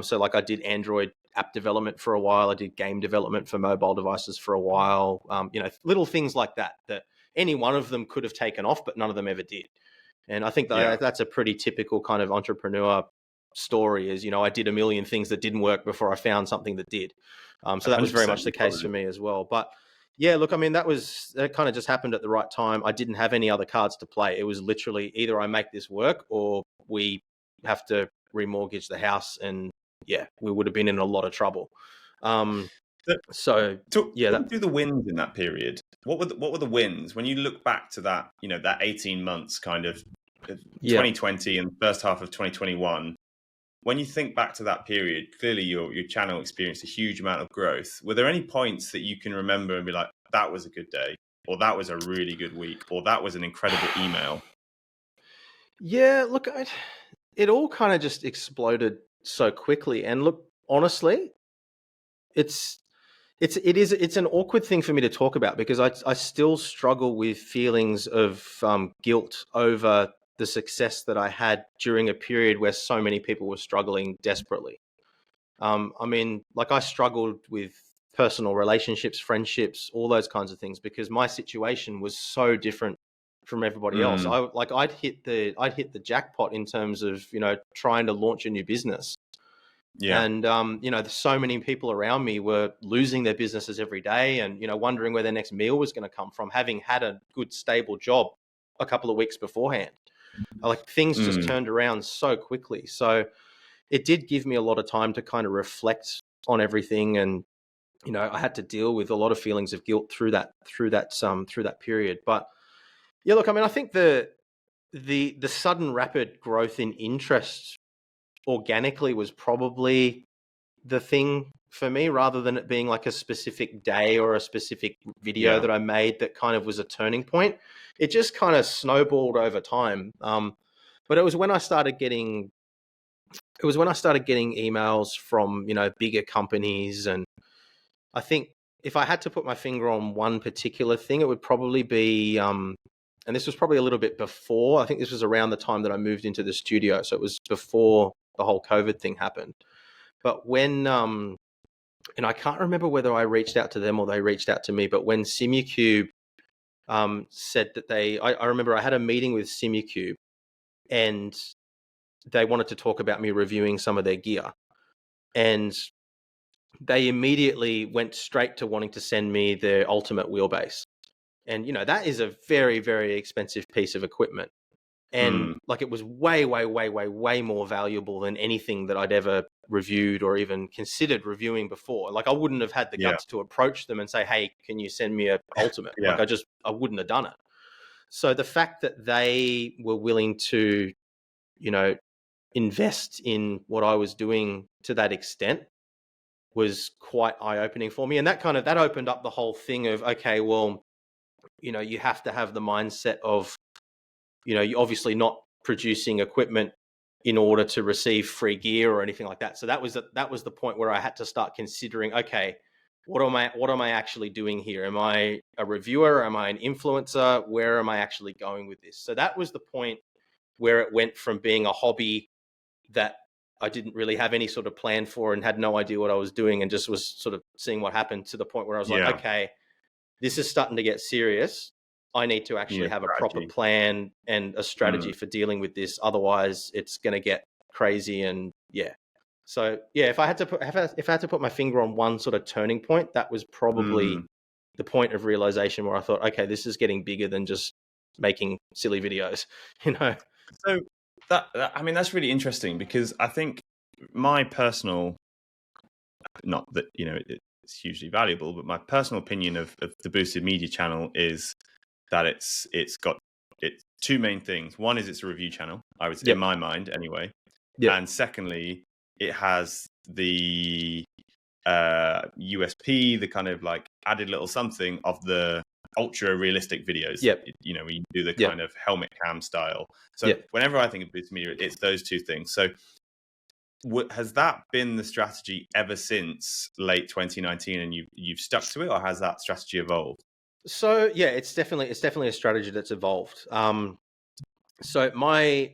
So like, I did Android app development for a while. I did game development for mobile devices for a while. Little things like that any one of them could have taken off, but none of them ever did. And I think that's a pretty typical kind of entrepreneur story, is, I did a million things that didn't work before I found something that did. So that was very much the case for me as well. But yeah, look, I mean, that kind of just happened at the right time. I didn't have any other cards to play. It was literally either I make this work or we have to remortgage the house, and we would have been in a lot of trouble. Talk through the wins in that period. What were the wins when you look back to that? That 18 months, kind of 2020 and first half of 2021. When you think back to that period, clearly your channel experienced a huge amount of growth. Were there any points that you can remember and be like, that was a good day, or that was a really good week, or that was an incredible email? Yeah, look, it all kind of just exploded so quickly. And look, honestly, it's It's an awkward thing for me to talk about because I still struggle with feelings of guilt over the success that I had during a period where so many people were struggling desperately. I mean, like I struggled with personal relationships, friendships, all those kinds of things because my situation was so different from everybody else. I'd hit the jackpot in terms of, trying to launch a new business. Yeah. And, so many people around me were losing their businesses every day and, wondering where their next meal was going to come from, having had a good, stable job a couple of weeks beforehand. Like things just turned around so quickly. So it did give me a lot of time to kind of reflect on everything. And, I had to deal with a lot of feelings of guilt through that period. But yeah, look, I mean, I think the sudden rapid growth in interest organically was probably the thing for me, rather than it being like a specific day or a specific video that I made that kind of was a turning point. It just kind of snowballed over time. But it was when I started getting emails from, bigger companies. And I think if I had to put my finger on one particular thing, it would probably be, and this was probably a little bit before, I think this was around the time that I moved into the studio. So it was before the whole COVID thing happened. But when, and I can't remember whether I reached out to them or they reached out to me, but when Simucube said that I remember I had a meeting with Simucube and they wanted to talk about me reviewing some of their gear. And they immediately went straight to wanting to send me their ultimate wheelbase. And, that is a very, very expensive piece of equipment. And like it was way, way, way, way, way more valuable than anything that I'd ever reviewed or even considered reviewing before. Like I wouldn't have had the guts to approach them and say, hey, can you send me a ultimate? Like I wouldn't have done it. So the fact that they were willing to, invest in what I was doing to that extent was quite eye-opening for me. And that opened up the whole thing of, okay, well, you have to have the mindset of, you're obviously not producing equipment in order to receive free gear or anything like that. So that was the point where I had to start considering, okay, what am I actually doing here? Am I a reviewer? Am I an influencer? Where am I actually going with this? So that was the point where it went from being a hobby that I didn't really have any sort of plan for and had no idea what I was doing and just was sort of seeing what happened, to the point where I was like, okay, this is starting to get serious. I need to actually have a proper plan and a strategy for dealing with this. Otherwise it's going to get crazy. And so if I had to put my finger on one sort of turning point, that was probably the point of realization where I thought, okay, this is getting bigger than just making silly videos, So I mean, that's really interesting, because I think my personal, not that, it's hugely valuable, but my personal opinion of the Boosted Media channel is that it's got two main things. One is it's a review channel, I would say, in my mind anyway. And secondly, it has the USP, the kind of like added little something of the ultra realistic videos. We do the kind of helmet cam style. So whenever I think of Boosted Media, it's those two things. So has that been the strategy ever since late 2019, and you've stuck to it, or has that strategy evolved? So it's definitely a strategy that's evolved. So my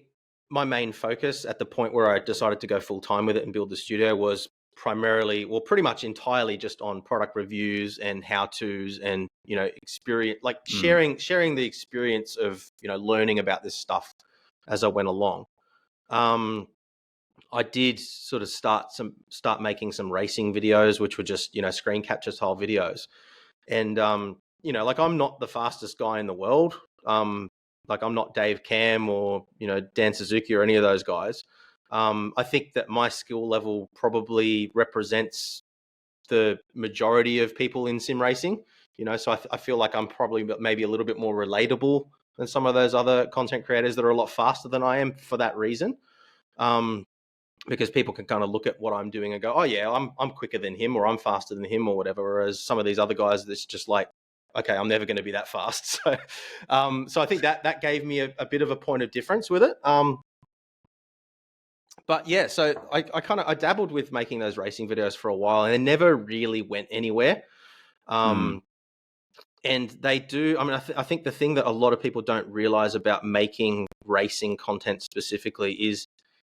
main focus at the point where I decided to go full time with it and build the studio was primarily, well, pretty much entirely just on product reviews and how to's and, experience, like sharing the experience of, learning about this stuff as I went along. I did sort of start making some racing videos, which were just, screen capture style videos. And, like I'm not the fastest guy in the world. Like I'm not Dave Cam or, Dan Suzuki or any of those guys. I think that my skill level probably represents the majority of people in sim racing, so I feel like I'm probably maybe a little bit more relatable than some of those other content creators that are a lot faster than I am for that reason. Because people can kind of look at what I'm doing and go, oh yeah, I'm quicker than him, or I'm faster than him, or whatever. Whereas some of these other guys, it's just like, okay, I'm never going to be that fast. So, so I think that gave me a bit of a point of difference with it. But yeah, so I dabbled with making those racing videos for a while, and they never really went anywhere. And they do. I mean, I think the thing that a lot of people don't realize about making racing content specifically is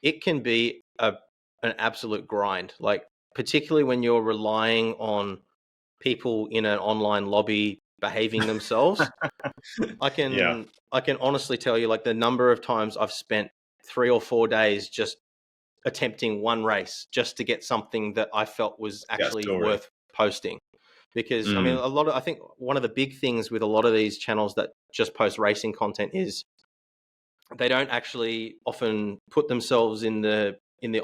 it can be an absolute grind. Like, particularly when you're relying on people in an online lobby behaving themselves. I can honestly tell you, like, the number of times I've spent 3 or 4 days just attempting one race just to get something that I felt was actually worth posting. Because I mean, I think one of the big things with a lot of these channels that just post racing content is they don't actually often put themselves in the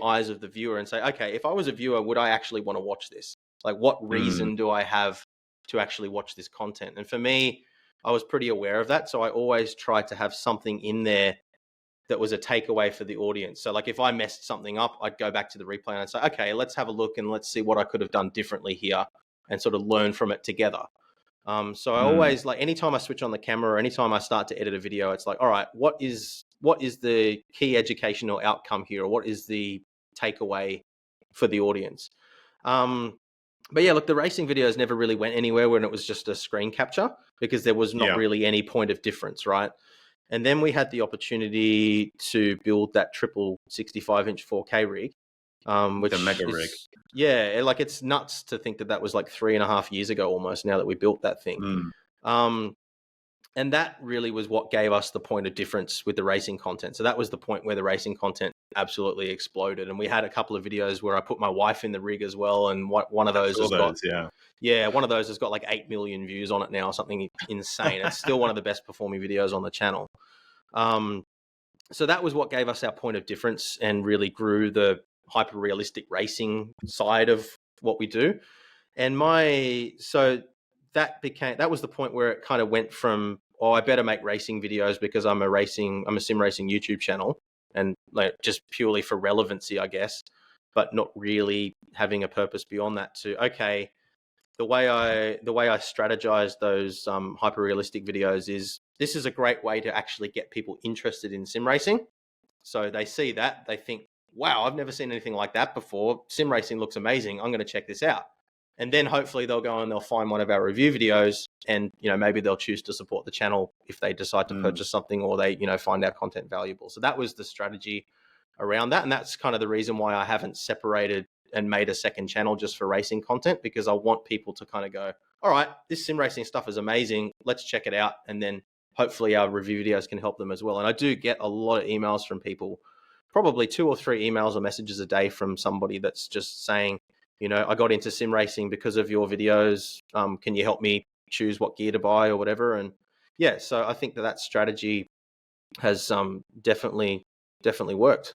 eyes of the viewer and say, okay, if I was a viewer, would I actually want to watch this? Like, what reason do I have to actually watch this content? And for me, I was pretty aware of that. So I always tried to have something in there that was a takeaway for the audience. So like, if I messed something up, I'd go back to the replay and I'd say, okay, let's have a look and let's see what I could have done differently here and sort of learn from it together. So I always, like, anytime I switch on the camera or anytime I start to edit a video, it's like, all right, what is the key educational outcome here? Or what is the takeaway for the audience? But yeah, look, the racing videos never really went anywhere when it was just a screen capture because there was not really any point of difference, right? And then we had the opportunity to build that triple 65-inch 4K rig, which the mega rig. Yeah, like, it's nuts to think that was like 3.5 years ago almost now that we built that thing. And that really was what gave us the point of difference with the racing content. So that was the point where the racing content absolutely exploded. And we had a couple of videos where I put my wife in the rig as well. And one of those one of those has got like 8 million views on it now, something insane. It's still one of the best performing videos on the channel. So that was what gave us our point of difference and really grew the hyper realistic racing side of what we do. And that was the point where it kind of went from, I better make racing videos because I'm a sim racing YouTube channel, and like, just purely for relevancy, I guess, but not really having a purpose beyond that, to, okay, the way I strategize those hyper realistic videos is, this is a great way to actually get people interested in sim racing. So they see that, they think, wow, I've never seen anything like that before. Sim racing looks amazing. I'm going to check this out. And then hopefully they'll go and they'll find one of our review videos, and, maybe they'll choose to support the channel if they decide to purchase something, or they, find our content valuable. So that was the strategy around that. And that's kind of the reason why I haven't separated and made a second channel just for racing content, because I want people to kind of go, all right, this sim racing stuff is amazing. Let's check it out. And then hopefully our review videos can help them as well. And I do get a lot of emails from people, probably 2 or 3 emails or messages a day from somebody that's just saying, I got into sim racing because of your videos. Can you help me choose what gear to buy or whatever? And yeah, so I think that strategy has definitely worked.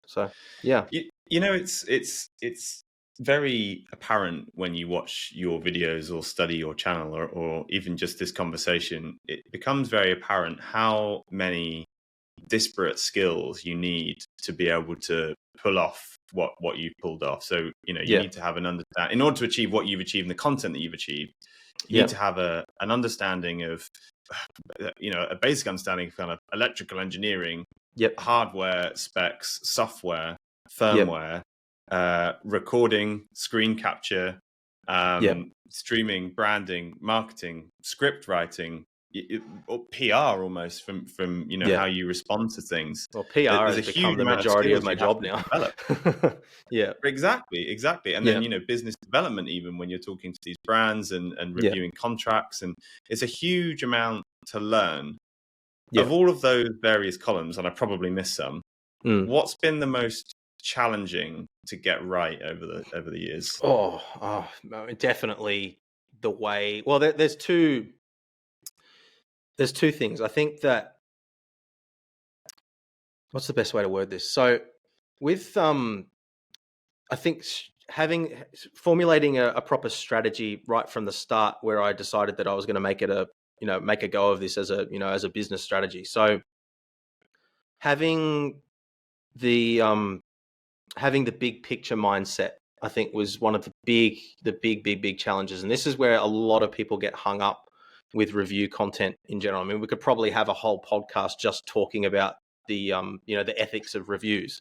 So yeah, it's very apparent when you watch your videos or study your channel, or even just this conversation. It becomes very apparent how many disparate skills you need to be able to pull off what you've pulled off. So you need to have an understanding in order to achieve what you've achieved and the content that you've achieved. You need to have an understanding of a basic understanding of kind of electrical engineering, hardware specs, software, firmware, recording, screen capture, streaming, branding, marketing, script writing, or PR almost from how you respond to things. Well, PR has become the majority of my job now. Yeah, exactly. And then business development, even when you're talking to these brands and reviewing contracts, and it's a huge amount to learn. Of all of those various columns, and I probably missed some, what's been the most challenging to get right over the years? Definitely the way. Well, there's two things. I think that, what's the best way to word this? So with I think formulating a proper strategy right from the start, where I decided that I was going to make it make a go of this as a business strategy. So having the big picture mindset, I think, was one of the big challenges. And this is where a lot of people get hung up with review content in general. I mean, we could probably have a whole podcast just talking about the the ethics of reviews.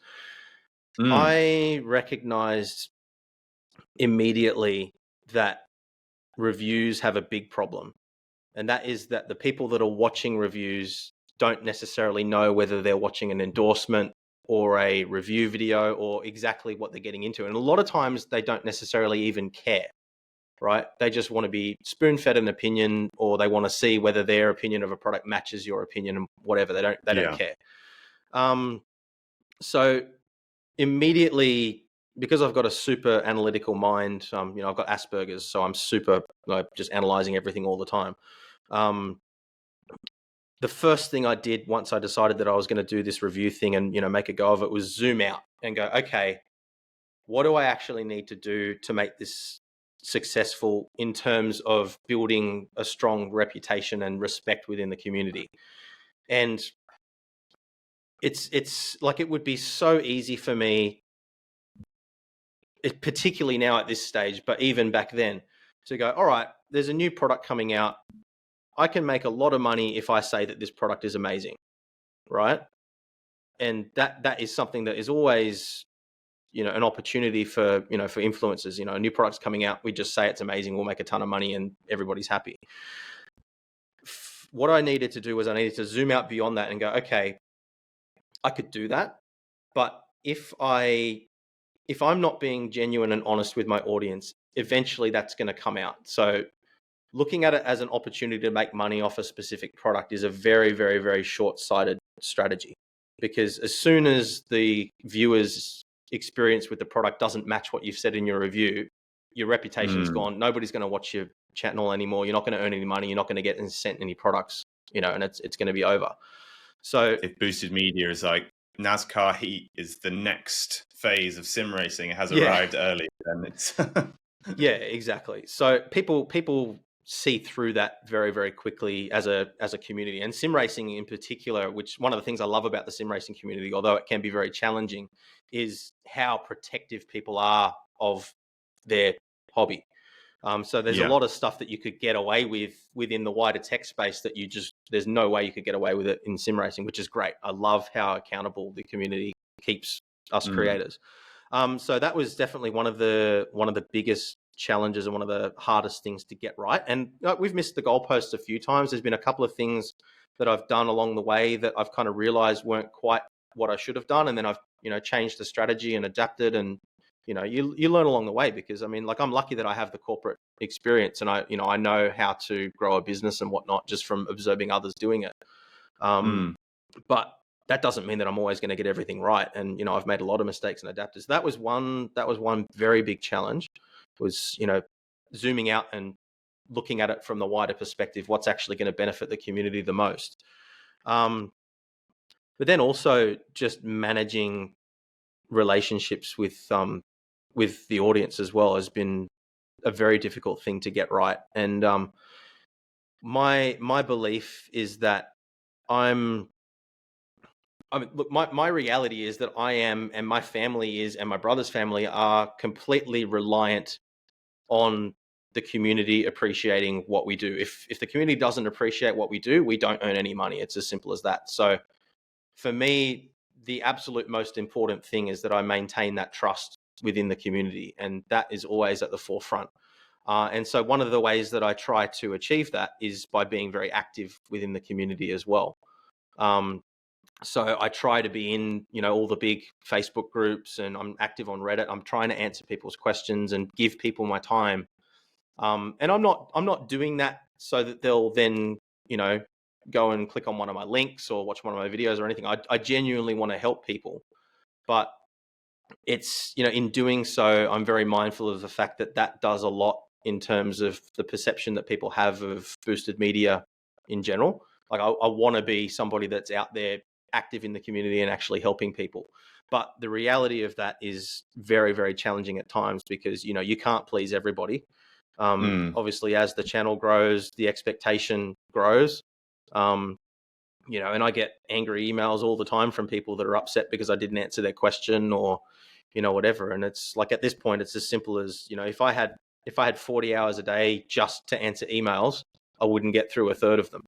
I recognized immediately that reviews have a big problem. And that is that the people that are watching reviews don't necessarily know whether they're watching an endorsement or a review video or exactly what they're getting into. And a lot of times they don't necessarily even care, right? They just want to be spoon-fed an opinion, or they want to see whether their opinion of a product matches your opinion and whatever. They don't care. So immediately, because I've got a super analytical mind, I've got Asperger's, so I'm super just analyzing everything all the time. The first thing I did once I decided that I was going to do this review thing and, make a go of it, was zoom out and go, okay, what do I actually need to do to make this successful in terms of building a strong reputation and respect within the community? And it's like, it would be so easy for me, particularly now at this stage, but even back then, to go, all right, there's a new product coming out. I can make a lot of money if I say that this product is amazing, right? And that is something that is always, an opportunity for, for influencers. A new product's coming out, we just say it's amazing, we'll make a ton of money and everybody's happy. What I needed to do was I needed to zoom out beyond that and go, okay, I could do that, but if I'm not being genuine and honest with my audience, eventually that's going to come out. So looking at it as an opportunity to make money off a specific product is a very, very, very short-sighted strategy, because as soon as the viewer's experience with the product doesn't match what you've said in your review, your reputation's gone. Nobody's going to watch your channel anymore. You're not going to earn any money. You're not going to get sent any products, and it's going to be over. So if boosted media is like NASCAR heat is the next phase of sim racing, it has arrived early, then it's yeah, exactly. So people see through that very, very quickly as a community, and sim racing in particular, which one of the things I love about the sim racing community, although it can be very challenging, is how protective people are of their hobby. So there's a lot of stuff that you could get away with within the wider tech space that there's no way you could get away with it in sim racing, which is great. I love how accountable the community keeps us creators. So that was definitely one of the biggest challenges and one of the hardest things to get right. And we've missed the goalposts a few times. There's been a couple of things that I've done along the way that I've kind of realized weren't quite what I should have done. And then I've, changed the strategy and adapted, and, you learn along the way, because I'm lucky that I have the corporate experience, and I know how to grow a business and whatnot just from observing others doing it. But that doesn't mean that I'm always going to get everything right. And, I've made a lot of mistakes and adapted. So that was one very big challenge, was, zooming out and looking at it from the wider perspective, what's actually going to benefit the community the most. But then also just managing relationships with the audience as well has been a very difficult thing to get right. And my belief is that look, my reality is that I am, and my family is, and my brother's family are completely reliant on the community appreciating what we do. If the community doesn't appreciate what we do, we don't earn any money. It's as simple as that. So for me, the absolute most important thing is that I maintain that trust within the community, and that is always at the forefront. And so one of the ways that I try to achieve that is by being very active within the community as well. So I try to be in, all the big Facebook groups, and I'm active on Reddit. I'm trying to answer people's questions and give people my time. And I'm not doing that so that they'll then, go and click on one of my links or watch one of my videos or anything. I genuinely want to help people, but it's, in doing so, I'm very mindful of the fact that does a lot in terms of the perception that people have of boosted media in general. Like I want to be somebody that's out there active in the community and actually helping people. But the reality of that is very, very challenging at times, because, you can't please everybody. Obviously, as the channel grows, the expectation grows. And I get angry emails all the time from people that are upset because I didn't answer their question, or, whatever. And it's like, at this point, it's as simple as, if I had 40 hours a day just to answer emails, I wouldn't get through a third of them.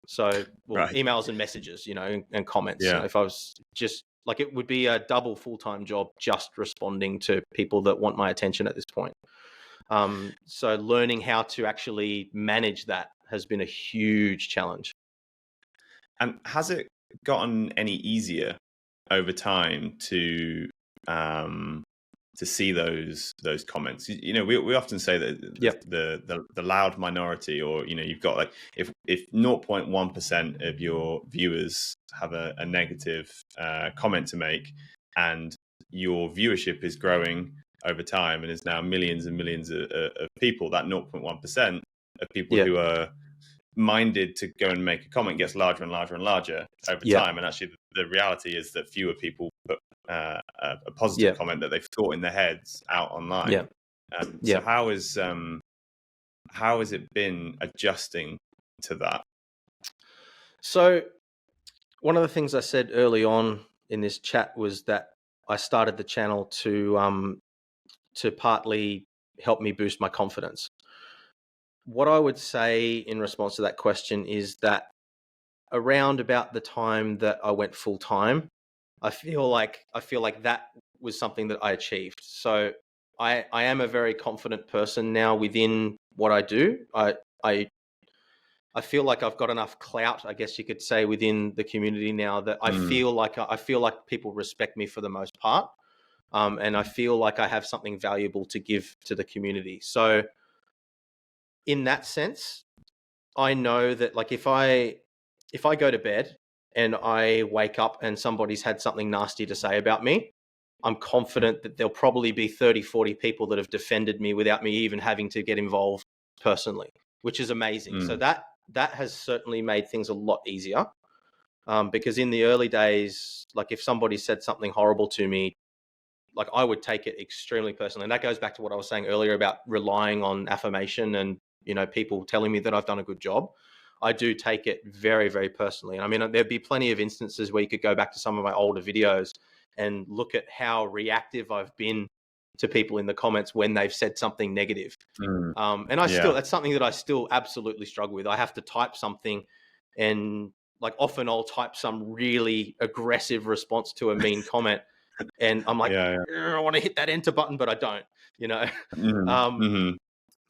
So emails and messages, and comments. If I was just like it would be a double full-time job just responding to people that want my attention at this point. So learning how to actually manage that has been a huge challenge. And has it gotten any easier over time to see those comments? You know, we often say that the loud minority, or you know, you've got like if 0.1% of your viewers have a negative comment to make, and your viewership is growing over time and is now millions and millions of people, that 0.1% of people who are minded to go and make a comment gets larger and larger and larger over time. And actually the reality is that fewer people put a positive comment that they've thought in their heads out online. So how has it been adjusting to that? So one of the things I said early on in this chat was that I started the channel to partly help me boost my confidence. What I would say in response to that question is that around about the time that I went full time, I feel like that was something that I achieved. So I am a very confident person now within what I do. I feel like I've got enough clout, I guess you could say, within the community now that I feel like people respect me for the most part, and I feel like I have something valuable to give to the community. So in that sense, I know that like if I go to bed and I wake up and somebody's had something nasty to say about me, I'm confident that there'll probably be 30, 40 people that have defended me without me even having to get involved personally, which is amazing. So that has certainly made things a lot easier. Because in the early days, like if somebody said something horrible to me, like I would take it extremely personally. And that goes back to what I was saying earlier about relying on affirmation and, you know, people telling me that I've done a good job. I do take it very, very personally. And I mean, there'd be plenty of instances where you could go back to some of my older videos and look at how reactive I've been to people in the comments when they've said something negative. And that's something that I still absolutely struggle with. I have to type something, and like often I'll type some really aggressive response to a mean comment. And I'm like, I want to hit that enter button, but I don't, you know.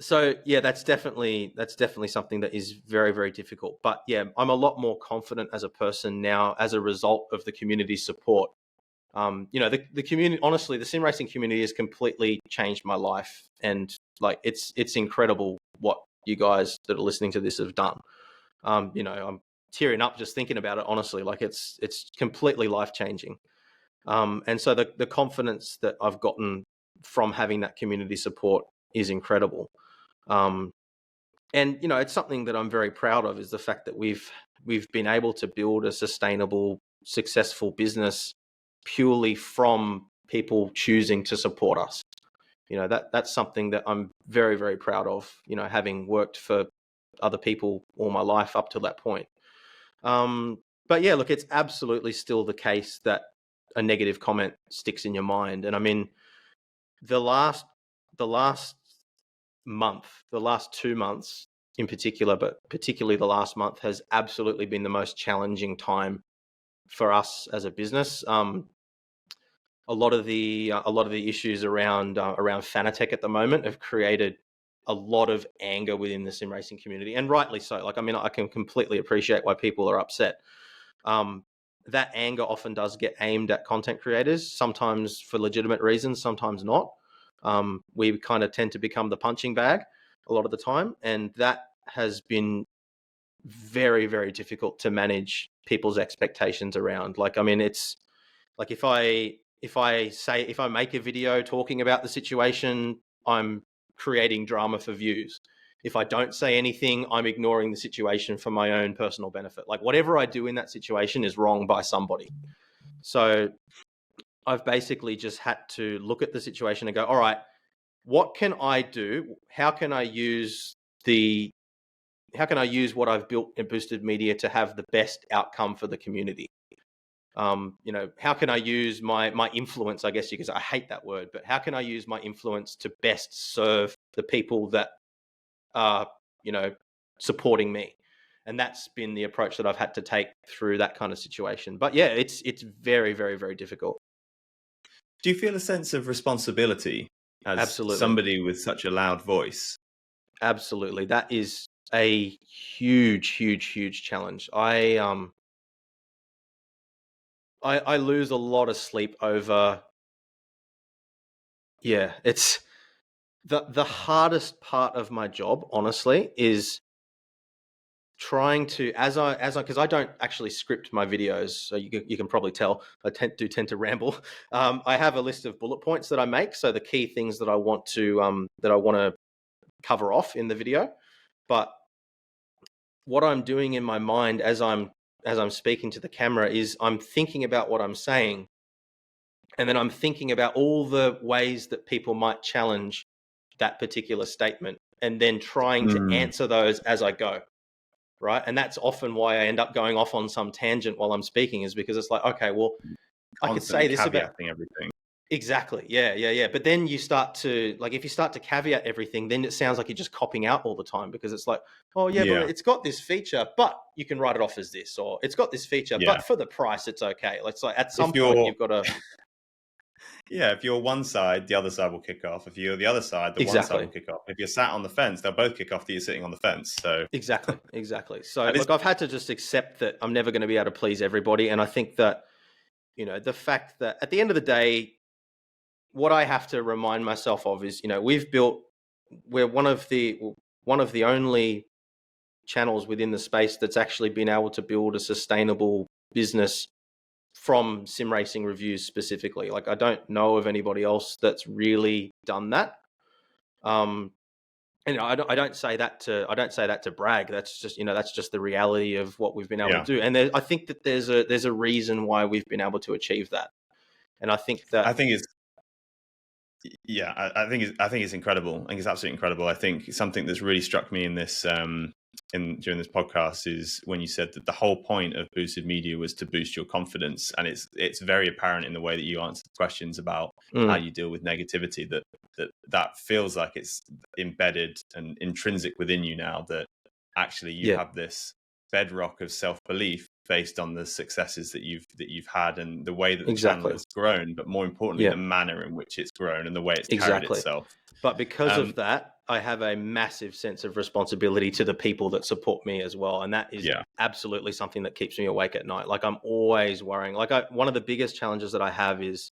So yeah, that's definitely something that is very, very difficult. But yeah, I'm a lot more confident as a person now as a result of the community support. You know, the community, honestly, the sim racing community has completely changed my life, and like it's incredible what you guys that are listening to this have done. You know, I'm tearing up just thinking about it. Honestly, like it's completely life changing. And so the confidence that I've gotten from having that community support is incredible. And you know, it's something that I'm very proud of, is the fact that we've been able to build a sustainable, successful business purely from people choosing to support us. You know, that's something that I'm very, very proud of, you know, having worked for other people all my life up to that point. But yeah, look, it's absolutely still the case that a negative comment sticks in your mind. And I mean, the last month, the last 2 months in particular, but particularly the last month, has absolutely been the most challenging time for us as a business. A lot of the issues around Fanatec at the moment have created a lot of anger within the sim racing community, and rightly so. Like, I mean, I can completely appreciate why people are upset. That anger often does get aimed at content creators, sometimes for legitimate reasons, sometimes not. We kind of tend to become the punching bag a lot of the time, and that has been very, very difficult to manage people's expectations around. Like, I mean, it's like if I make a video talking about the situation, I'm creating drama for views. If I don't say anything, I'm ignoring the situation for my own personal benefit. Like, whatever I do in that situation is wrong by somebody. So I've basically just had to look at the situation and go, all right, what can I do? How can I use what I've built in Boosted Media to have the best outcome for the community? You know, how can I use my influence, I guess, because I hate that word, but how can I use my influence to best serve the people that are, you know, supporting me? And that's been the approach that I've had to take through that kind of situation. But yeah, it's very, very, very difficult. Do you feel a sense of responsibility as Absolutely. somebody with such a loud voice? Absolutely. That is a huge, huge, huge challenge. I lose a lot of sleep over. Yeah, it's the hardest part of my job, honestly, is trying to because I don't actually script my videos, so you can probably tell I tend to ramble. I have a list of bullet points that I make, so the key things that I want to cover off in the video. But what I'm doing in my mind as I'm speaking to the camera is I'm thinking about what I'm saying, and then I'm thinking about all the ways that people might challenge that particular statement, and then trying to answer those as I go. Right. And that's often why I end up going off on some tangent while I'm speaking, is because it's like, okay, well, I could say this about everything. Exactly. Yeah. But then you start to, like, if you start to caveat everything, then it sounds like you're just copying out all the time, because it's like, oh yeah, but it's got this feature, but you can write it off as this, or it's got this feature, but for the price, it's okay. It's like at some point you've got to. Yeah, if you're one side, the other side will kick off. If you're the other side, the one side will kick off. If you're sat on the fence, they'll both kick off that you're sitting on the fence. So Exactly. So look, I've had to just accept that I'm never going to be able to please everybody. And I think that, the fact that at the end of the day, what I have to remind myself of is, we're one of the only channels within the space that's actually been able to build a sustainable business from sim racing reviews specifically. Like, I don't know of anybody else that's really done that. And I don't say that to brag. That's just the reality of what we've been able to do. And I think that there's a reason why we've been able to achieve that. And I think it's incredible. I think it's absolutely incredible. I think something that's really struck me in this during this podcast is when you said that the whole point of boosted media was to boost your confidence, and it's very apparent in the way that you answer questions about how you deal with negativity that feels like it's embedded and intrinsic within you now, that actually you have this bedrock of self-belief based on the successes that you've had and the way that the channel has grown, but more importantly, the manner in which it's grown and the way it's carried itself. But because of that, I have a massive sense of responsibility to the people that support me as well. And that is absolutely something that keeps me awake at night. Like, I'm always worrying. Like, one of the biggest challenges that I have is,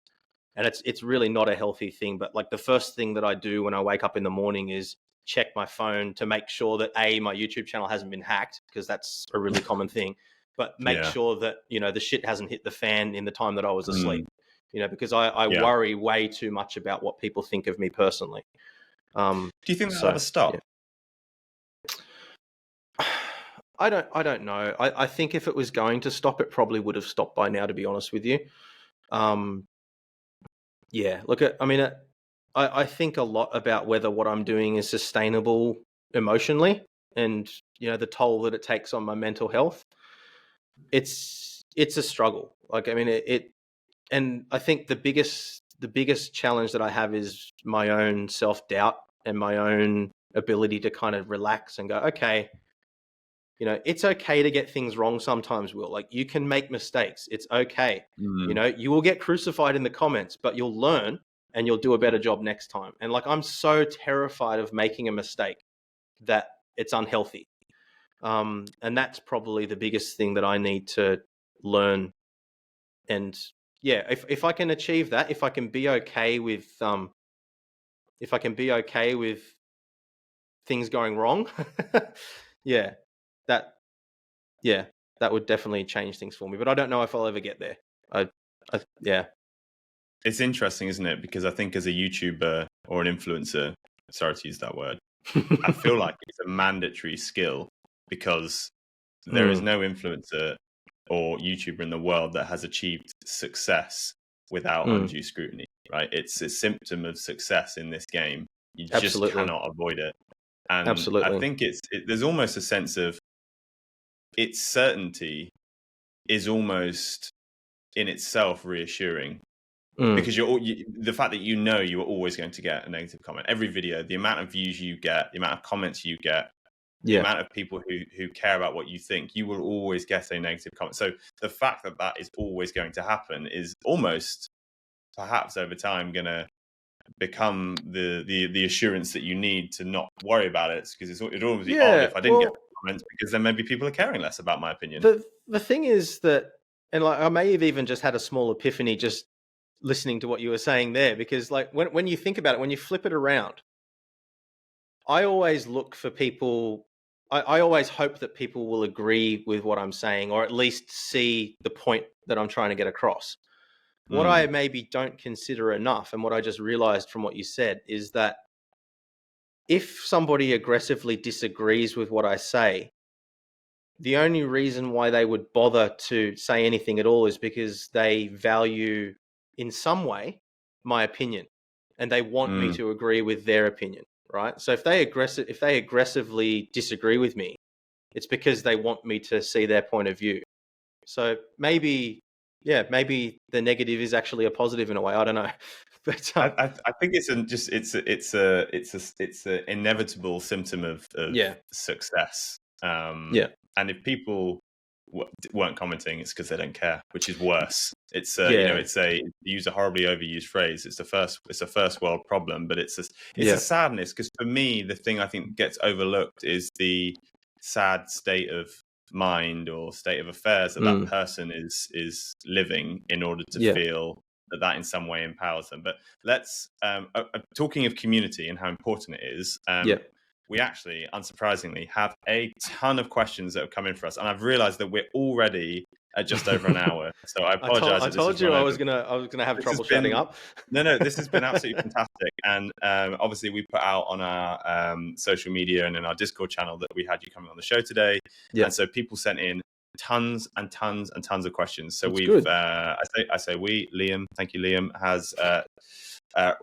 and it's really not a healthy thing, but like the first thing that I do when I wake up in the morning is check my phone to make sure that my YouTube channel hasn't been hacked, because that's a really common thing. But make sure that, the shit hasn't hit the fan in the time that I was asleep, because I worry way too much about what people think of me personally. Do you think that'll ever stop? I don't know. I think if it was going to stop, it probably would have stopped by now, to be honest with you. I think a lot about whether what I'm doing is sustainable emotionally, and the toll that it takes on my mental health. It's a struggle. Like, I mean, and I think the biggest challenge that I have is my own self-doubt and my own ability to kind of relax and go, okay, it's okay to get things wrong sometimes, Will. Like, you can make mistakes. It's okay. You will get crucified in the comments, but you'll learn and you'll do a better job next time. And like, I'm so terrified of making a mistake that it's unhealthy. And that's probably the biggest thing that I need to learn. And yeah, if I can achieve that, if I can be okay with things going wrong, that would definitely change things for me. But I don't know if I'll ever get there. It's interesting, isn't it? Because I think as a YouTuber or an influencer, sorry to use that word, I feel like it's a mandatory skill, because there is no influencer or YouTuber in the world that has achieved success without undue scrutiny, right? It's a symptom of success in this game. You just cannot avoid it. And I think there's almost a sense of its certainty is almost in itself reassuring, because the fact that you are always going to get a negative comment. Every video, the amount of views you get, the amount of comments you get, the amount of people who care about what you think, you will always get a negative comment. So the fact that that is always going to happen is almost perhaps over time going to become the assurance that you need to not worry about it, because it'd always be odd if I didn't get comments, because then maybe people are caring less about my opinion. The thing is that, and like I may have even just had a small epiphany just listening to what you were saying there, because like when you think about it, when you flip it around, I always look for people. I always hope that people will agree with what I'm saying, or at least see the point that I'm trying to get across. What I maybe don't consider enough, and what I just realized from what you said, is that if somebody aggressively disagrees with what I say, the only reason why they would bother to say anything at all is because they value in some way my opinion, and they want me to agree with their opinion, right? So if they aggressively disagree with me, it's because they want me to see their point of view. So maybe the negative is actually a positive in a way. I don't know. But I think it's an inevitable symptom of success. And if people weren't commenting, it's because they don't care, which is worse. It's to use a horribly overused phrase, it's a first world problem, but it's a sadness, because for me, the thing I think gets overlooked is the sad state of mind or state of affairs that person is living in order to feel that in some way empowers them. But let's talking of community and how important it is. We actually, unsurprisingly, have a ton of questions that have come in for us, and I've realised that we're already at just over an hour. So I apologise. I told you I was gonna have trouble shutting up. No, this has been absolutely fantastic, and obviously we put out on our social media and in our Discord channel that we had you coming on the show today, and so people sent in tons and tons and tons of questions. So I say Liam, thank you, Liam, has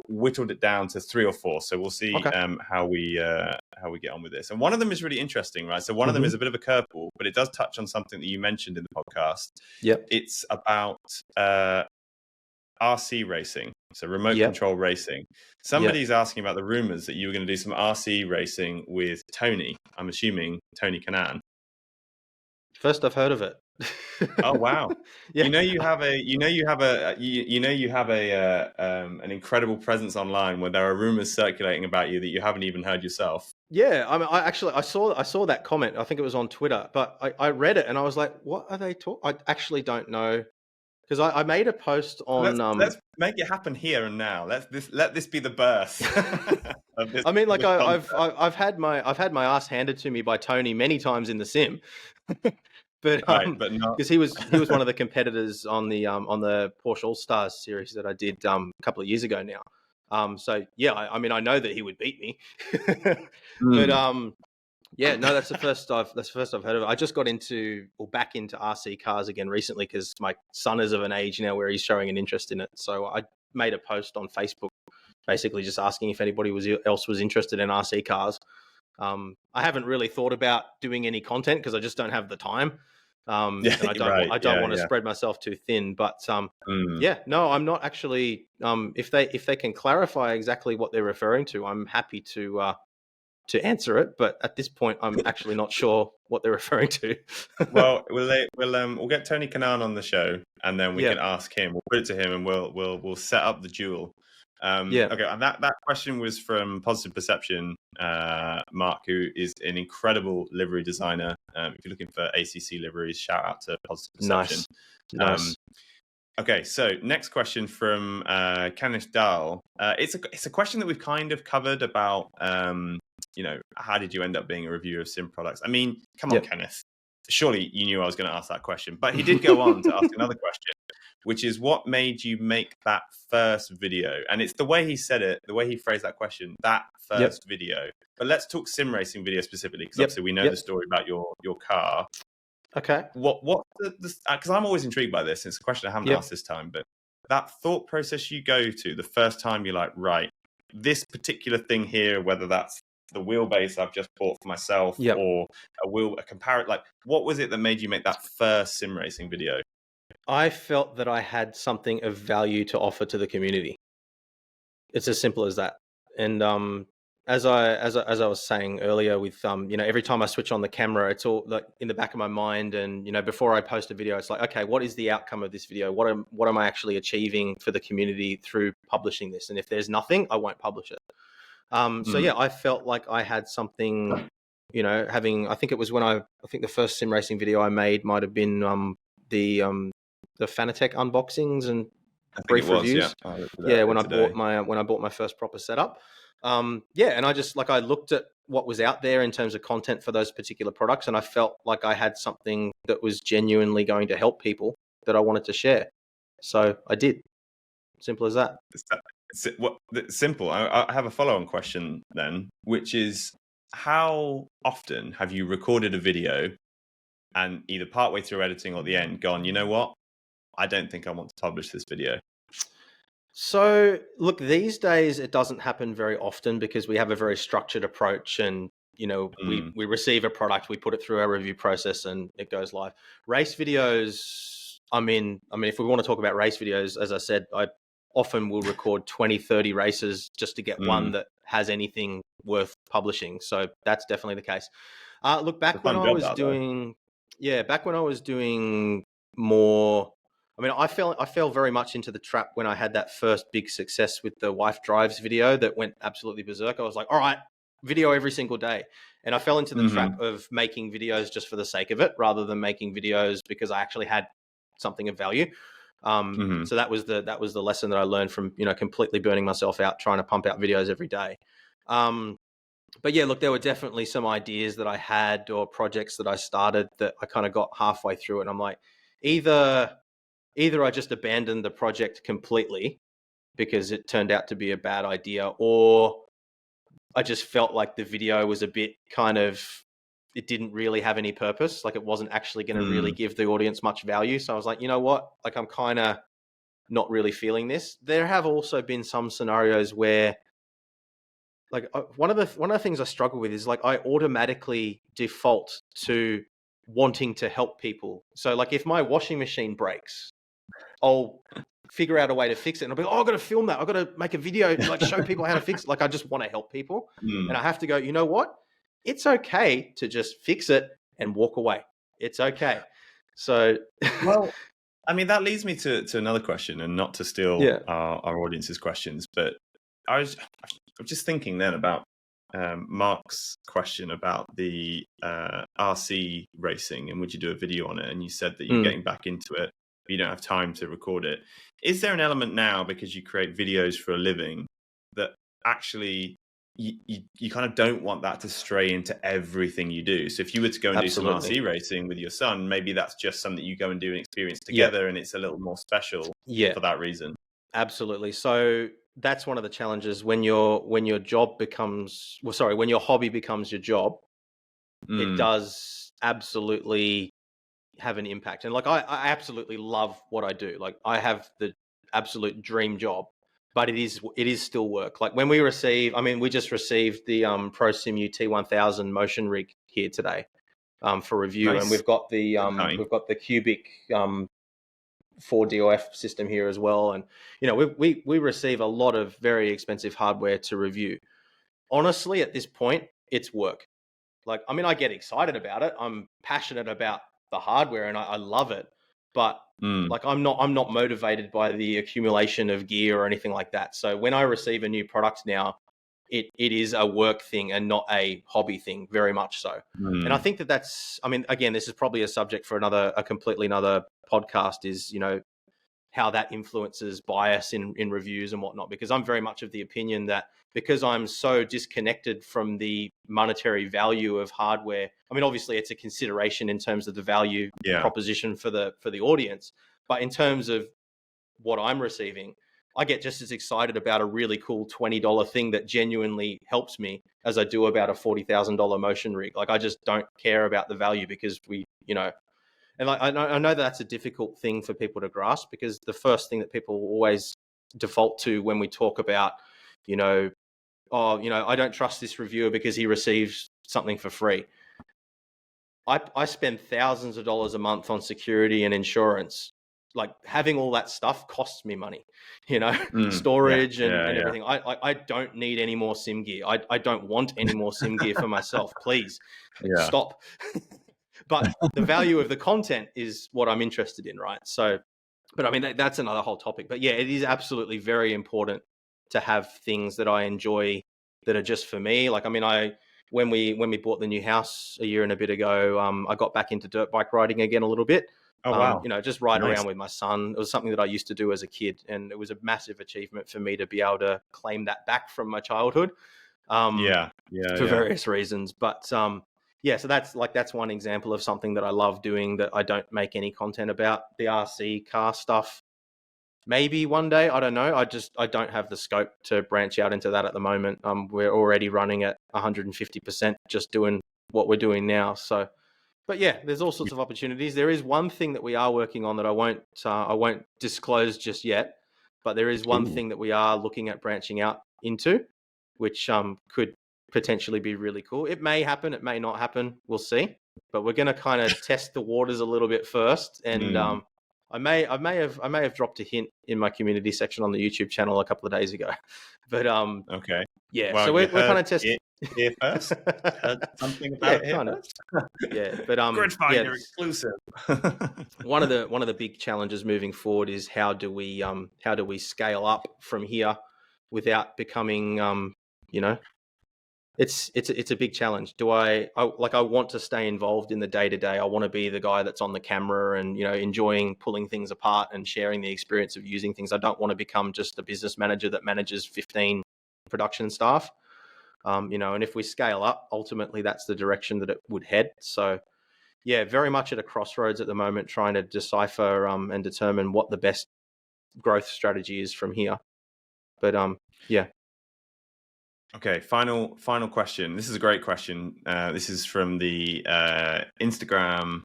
whittled it down to 3 or 4. So we'll see how we get on with this. And one of them is really interesting, right? So one of them is a bit of a curveball, but it does touch on something that you mentioned in the podcast. It's about RC racing, so remote control racing. Somebody's asking about the rumors that you were going to do some RC racing with Tony. I'm assuming Tony Kanaan. First I've heard of it. Oh wow! You have an incredible presence online where there are rumors circulating about you that you haven't even heard yourself. Yeah, I mean, I saw that comment. I think it was on Twitter, but I read it and I was like, "What are they talking?" I actually don't know, because I made a post on. Let's make it happen here and now. Let this be the birth. I mean, like I've had my ass handed to me by Tony many times in the sim. But because he was one of the competitors on the Porsche All Stars series that I did a couple of years ago now. So yeah, I mean, I know that he would beat me. But that's the first I've heard of it. I just got back into RC cars again recently because my son is of an age now where he's showing an interest in it. So I made a post on Facebook, basically just asking if anybody else was interested in RC cars. I haven't really thought about doing any content because I just don't have the time. And I don't want to spread myself too thin, but I'm not actually. If they can clarify exactly what they're referring to, I'm happy to answer it. But at this point, I'm actually not sure what they're referring to. Well, we'll get Tony Kanaan on the show, and then we can ask him. We'll put it to him, and we'll set up the duel. Okay, and that question was from Positive Perception, Mark, who is an incredible livery designer. If you're looking for ACC liveries, shout out to Positive Perception. Nice. Okay, so next question from Kenneth Dahl. It's a question that we've kind of covered about, how did you end up being a reviewer of sim products? I mean, come on, Kenneth. Surely you knew I was going to ask that question, but he did go on to ask another question, which is what made you make that first video? And it's the way he said it, the way he phrased that question, that first video. But let's talk sim racing video specifically, because obviously we know the story about your car. Okay. What because I'm always intrigued by this. It's a question I haven't asked this time, but that thought process you go to the first time you're like, right, this particular thing here, whether that's the wheelbase I've just bought for myself or a comparative, like what was it that made you make that first sim racing video? I felt that I had something of value to offer to the community. It's as simple as that. And as I was saying earlier, with every time I switch on the camera, it's all like in the back of my mind, and before I post a video, it's like, okay, what is the outcome of this video? What am I actually achieving for the community through publishing this? And if there's nothing, I won't publish it. So yeah, I felt like I had something, I think it was when I think the first sim racing video I made might have been the Fanatec unboxings and brief reviews. Yeah, when I bought my first proper setup. And I just I looked at what was out there in terms of content for those particular products, and I felt like I had something that was genuinely going to help people that I wanted to share. So I did. Simple as that. Simple. I have a follow-on question then, which is, how often have you recorded a video and either partway through editing or the end gone, you know what, I don't think I want to publish this video? So look, these days it doesn't happen very often because we have a very structured approach, and we receive a product, we put it through our review process, and it goes live. Race videos, I mean, if we want to talk about race videos, as I said, I often will record 20, 30 races just to get one that has anything worth publishing. So that's definitely the case. Look, back when I was doing more, I fell very much into the trap when I had that first big success with the Wife Drives video that went absolutely berserk. I was like, all right, video every single day. And I fell into the trap of making videos just for the sake of it, rather than making videos because I actually had something of value. So that was the lesson that I learned from, completely burning myself out trying to pump out videos every day. But yeah, look, there were definitely some ideas that I had or projects that I started that I kind of got halfway through it, and I'm like, either I just abandoned the project completely because it turned out to be a bad idea, or I just felt like the video was a bit it didn't really have any purpose. Like, it wasn't actually going to really give the audience much value. So I was like, you know what? Like, I'm kind of not really feeling this. There have also been some scenarios where, like, one of the things I struggle with is, like, I automatically default to wanting to help people. So, like, if my washing machine breaks, I'll figure out a way to fix it, and I'll be like, oh, I've got to film that. I've got to make a video, like, show people how to fix it. Like, I just want to help people. And I have to go, you know what? It's okay to just fix it and walk away. It's okay. So, well, that leads me to another question, and not to steal our audience's questions, but I was just thinking then about Mark's question about the RC racing, and would you do a video on it? And you said that you're getting back into it, but you don't have time to record it. Is there an element now, because you create videos for a living, that actually you kind of don't want that to stray into everything you do? So if you were to go and do some RC racing with your son, maybe that's just something you go and do and experience together, and it's a little more special for that reason. Absolutely. So that's one of the challenges when your job becomes, when your hobby becomes your job, it does absolutely have an impact. And like, I absolutely love what I do. Like, I have the absolute dream job, but it is still work. Like, when we just received the ProSimu T1000 motion rig here today for review. Nice. And we've got the Cubic 4DOF system here as well. And, we receive a lot of very expensive hardware to review. Honestly, at this point, it's work. Like, I get excited about it. I'm passionate about the hardware and I love it, but like, I'm not motivated by the accumulation of gear or anything like that. So when I receive a new product now, it is a work thing and not a hobby thing, very much so. And I think that's, again, this is probably a subject for a completely another podcast, is, how that influences bias in reviews and whatnot, because I'm very much of the opinion that because I'm so disconnected from the monetary value of hardware, obviously it's a consideration in terms of the value proposition for the audience, but in terms of what I'm receiving, I get just as excited about a really cool $20 thing that genuinely helps me as I do about a $40,000 motion rig. Like, I just don't care about the value, because and I know that's a difficult thing for people to grasp, because the first thing that people always default to when we talk about, I don't trust this reviewer because he receives something for free. I spend thousands of dollars a month on security and insurance like having all that stuff costs me money, storage and everything. I don't need any more sim gear. I don't want any more sim gear for myself. Please stop. But the value of the content is what I'm interested in, right? So, but I mean, that's another whole topic. But yeah, it is absolutely very important to have things that I enjoy that are just for me. Like, I mean, when we bought the new house a year and a bit ago, I got back into dirt bike riding again a little bit. Oh, wow. Just ride around with my son. It was something that I used to do as a kid, and it was a massive achievement for me to be able to claim that back from my childhood. For various reasons. But so that's one example of something that I love doing that I don't make any content about. The RC car stuff, maybe one day, I don't know. I don't have the scope to branch out into that at the moment. We're already running at 150% just doing what we're doing now. So, but yeah, there's all sorts of opportunities. There is one thing that we are working on that I won't disclose just yet, but there is one thing that we are looking at branching out into, which could potentially be really cool. It may happen, it may not happen. We'll see. But we're going to kind of test the waters a little bit first, and I may have dropped a hint in my community section on the YouTube channel a couple of days ago. But okay. Yeah, well, so we're kind of testing here first. Heard something about it kind first. Yeah, but Grid Finder exclusive. one of the big challenges moving forward is how do we scale up from here without becoming it's a big challenge. I want to stay involved in the day-to-day. I want to be the guy that's on the camera and enjoying pulling things apart and sharing the experience of using things. I don't want to become just a business manager that manages 15 production staff. And if we scale up, ultimately that's the direction that it would head. So yeah, very much at a crossroads at the moment, trying to decipher and determine what the best growth strategy is from here. But yeah. Okay, final question. This is a great question. This is from the Instagram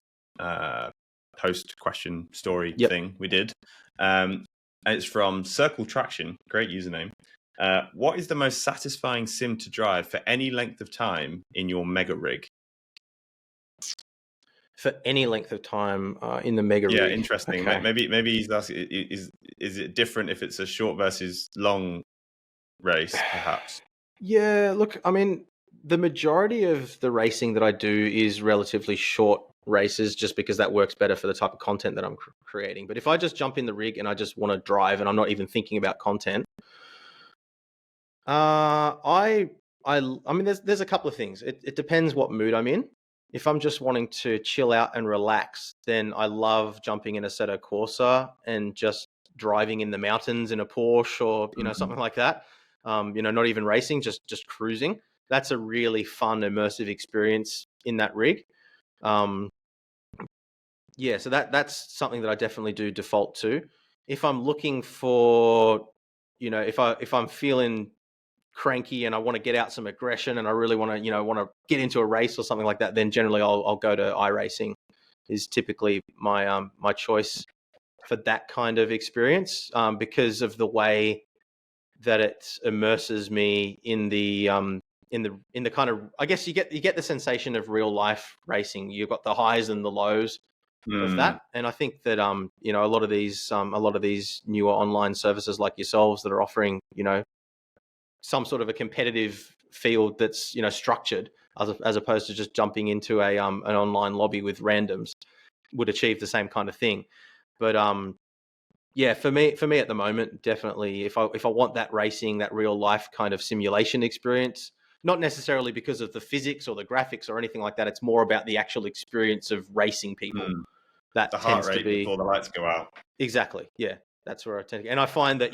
post question story thing we did. And it's from Circle Traction. Great username. What is the most satisfying sim to drive for any length of time in your mega rig? For any length of time in the mega rig. Yeah, interesting. Okay. Maybe he's asking, is it different if it's a short versus long race, perhaps? Yeah, look, I mean, the majority of the racing that I do is relatively short races just because that works better for the type of content that I'm creating. But if I just jump in the rig and I just want to drive and I'm not even thinking about content, I mean, there's a couple of things. It depends what mood I'm in. If I'm just wanting to chill out and relax, then I love jumping in a Assetto Corsa and just driving in the mountains in a Porsche or something like that. Not even racing, just cruising. That's a really fun, immersive experience in that rig. So that's something that I definitely do default to. If I'm looking for, if I'm feeling cranky and I want to get out some aggression and I really want to get into a race or something like that, then generally I'll go to iRacing. Is typically my my choice for that kind of experience because of the way that it immerses me in the kind of, I guess you get the sensation of real life racing. You've got the highs and the lows of that, and I think that a lot of these newer online services like yourselves that are offering some sort of a competitive field that's structured as opposed to just jumping into an online lobby with randoms would achieve the same kind of thing. But yeah, for me at the moment, definitely, if I want that racing, that real life kind of simulation experience, not necessarily because of the physics or the graphics or anything like that, it's more about the actual experience of racing people. That the heart rate before the lights go out. Exactly. Yeah, that's where I tend to. And I find that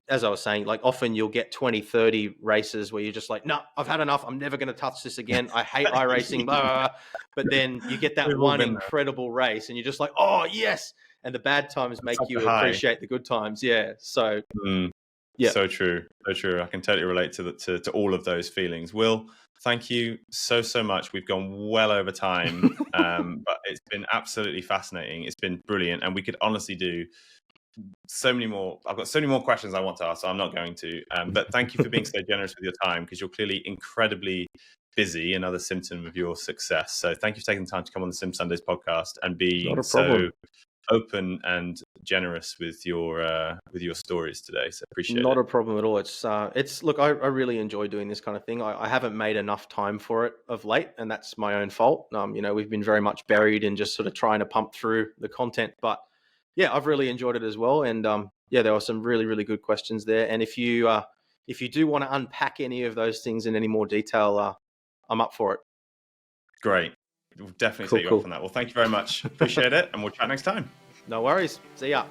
as I was saying, like often you'll get 20, 30 races where you're just like, no, I've had enough. I'm never going to touch this again. I hate iRacing. Blah, blah, blah. But then you get that one incredible race and you're just like, oh, yes. And the bad times make you appreciate the good times. Yeah. So, yeah. So true. So true. I can totally relate to all of those feelings. Will, thank you so much. We've gone well over time, but it's been absolutely fascinating. It's been brilliant. And we could honestly do so many more. I've got so many more questions I want to ask, so I'm not going to. But thank you for being so generous with your time, because you're clearly incredibly busy, another symptom of your success. So thank you for taking the time to come on the Sim Sundays podcast and be so open and generous with your stories today. So appreciate Not it. a problem at all. It's look, I really enjoy doing this kind of thing. I haven't made enough time for it of late, and that's my own fault. We've been very much buried in just sort of trying to pump through the content, but yeah, I've really enjoyed it as well. And yeah, there were some really, really good questions there. And if you do want to unpack any of those things in any more detail, I'm up for it. Great. We'll definitely take you up on that. Well, thank you very much. Appreciate it. And we'll chat next time. No worries. See ya.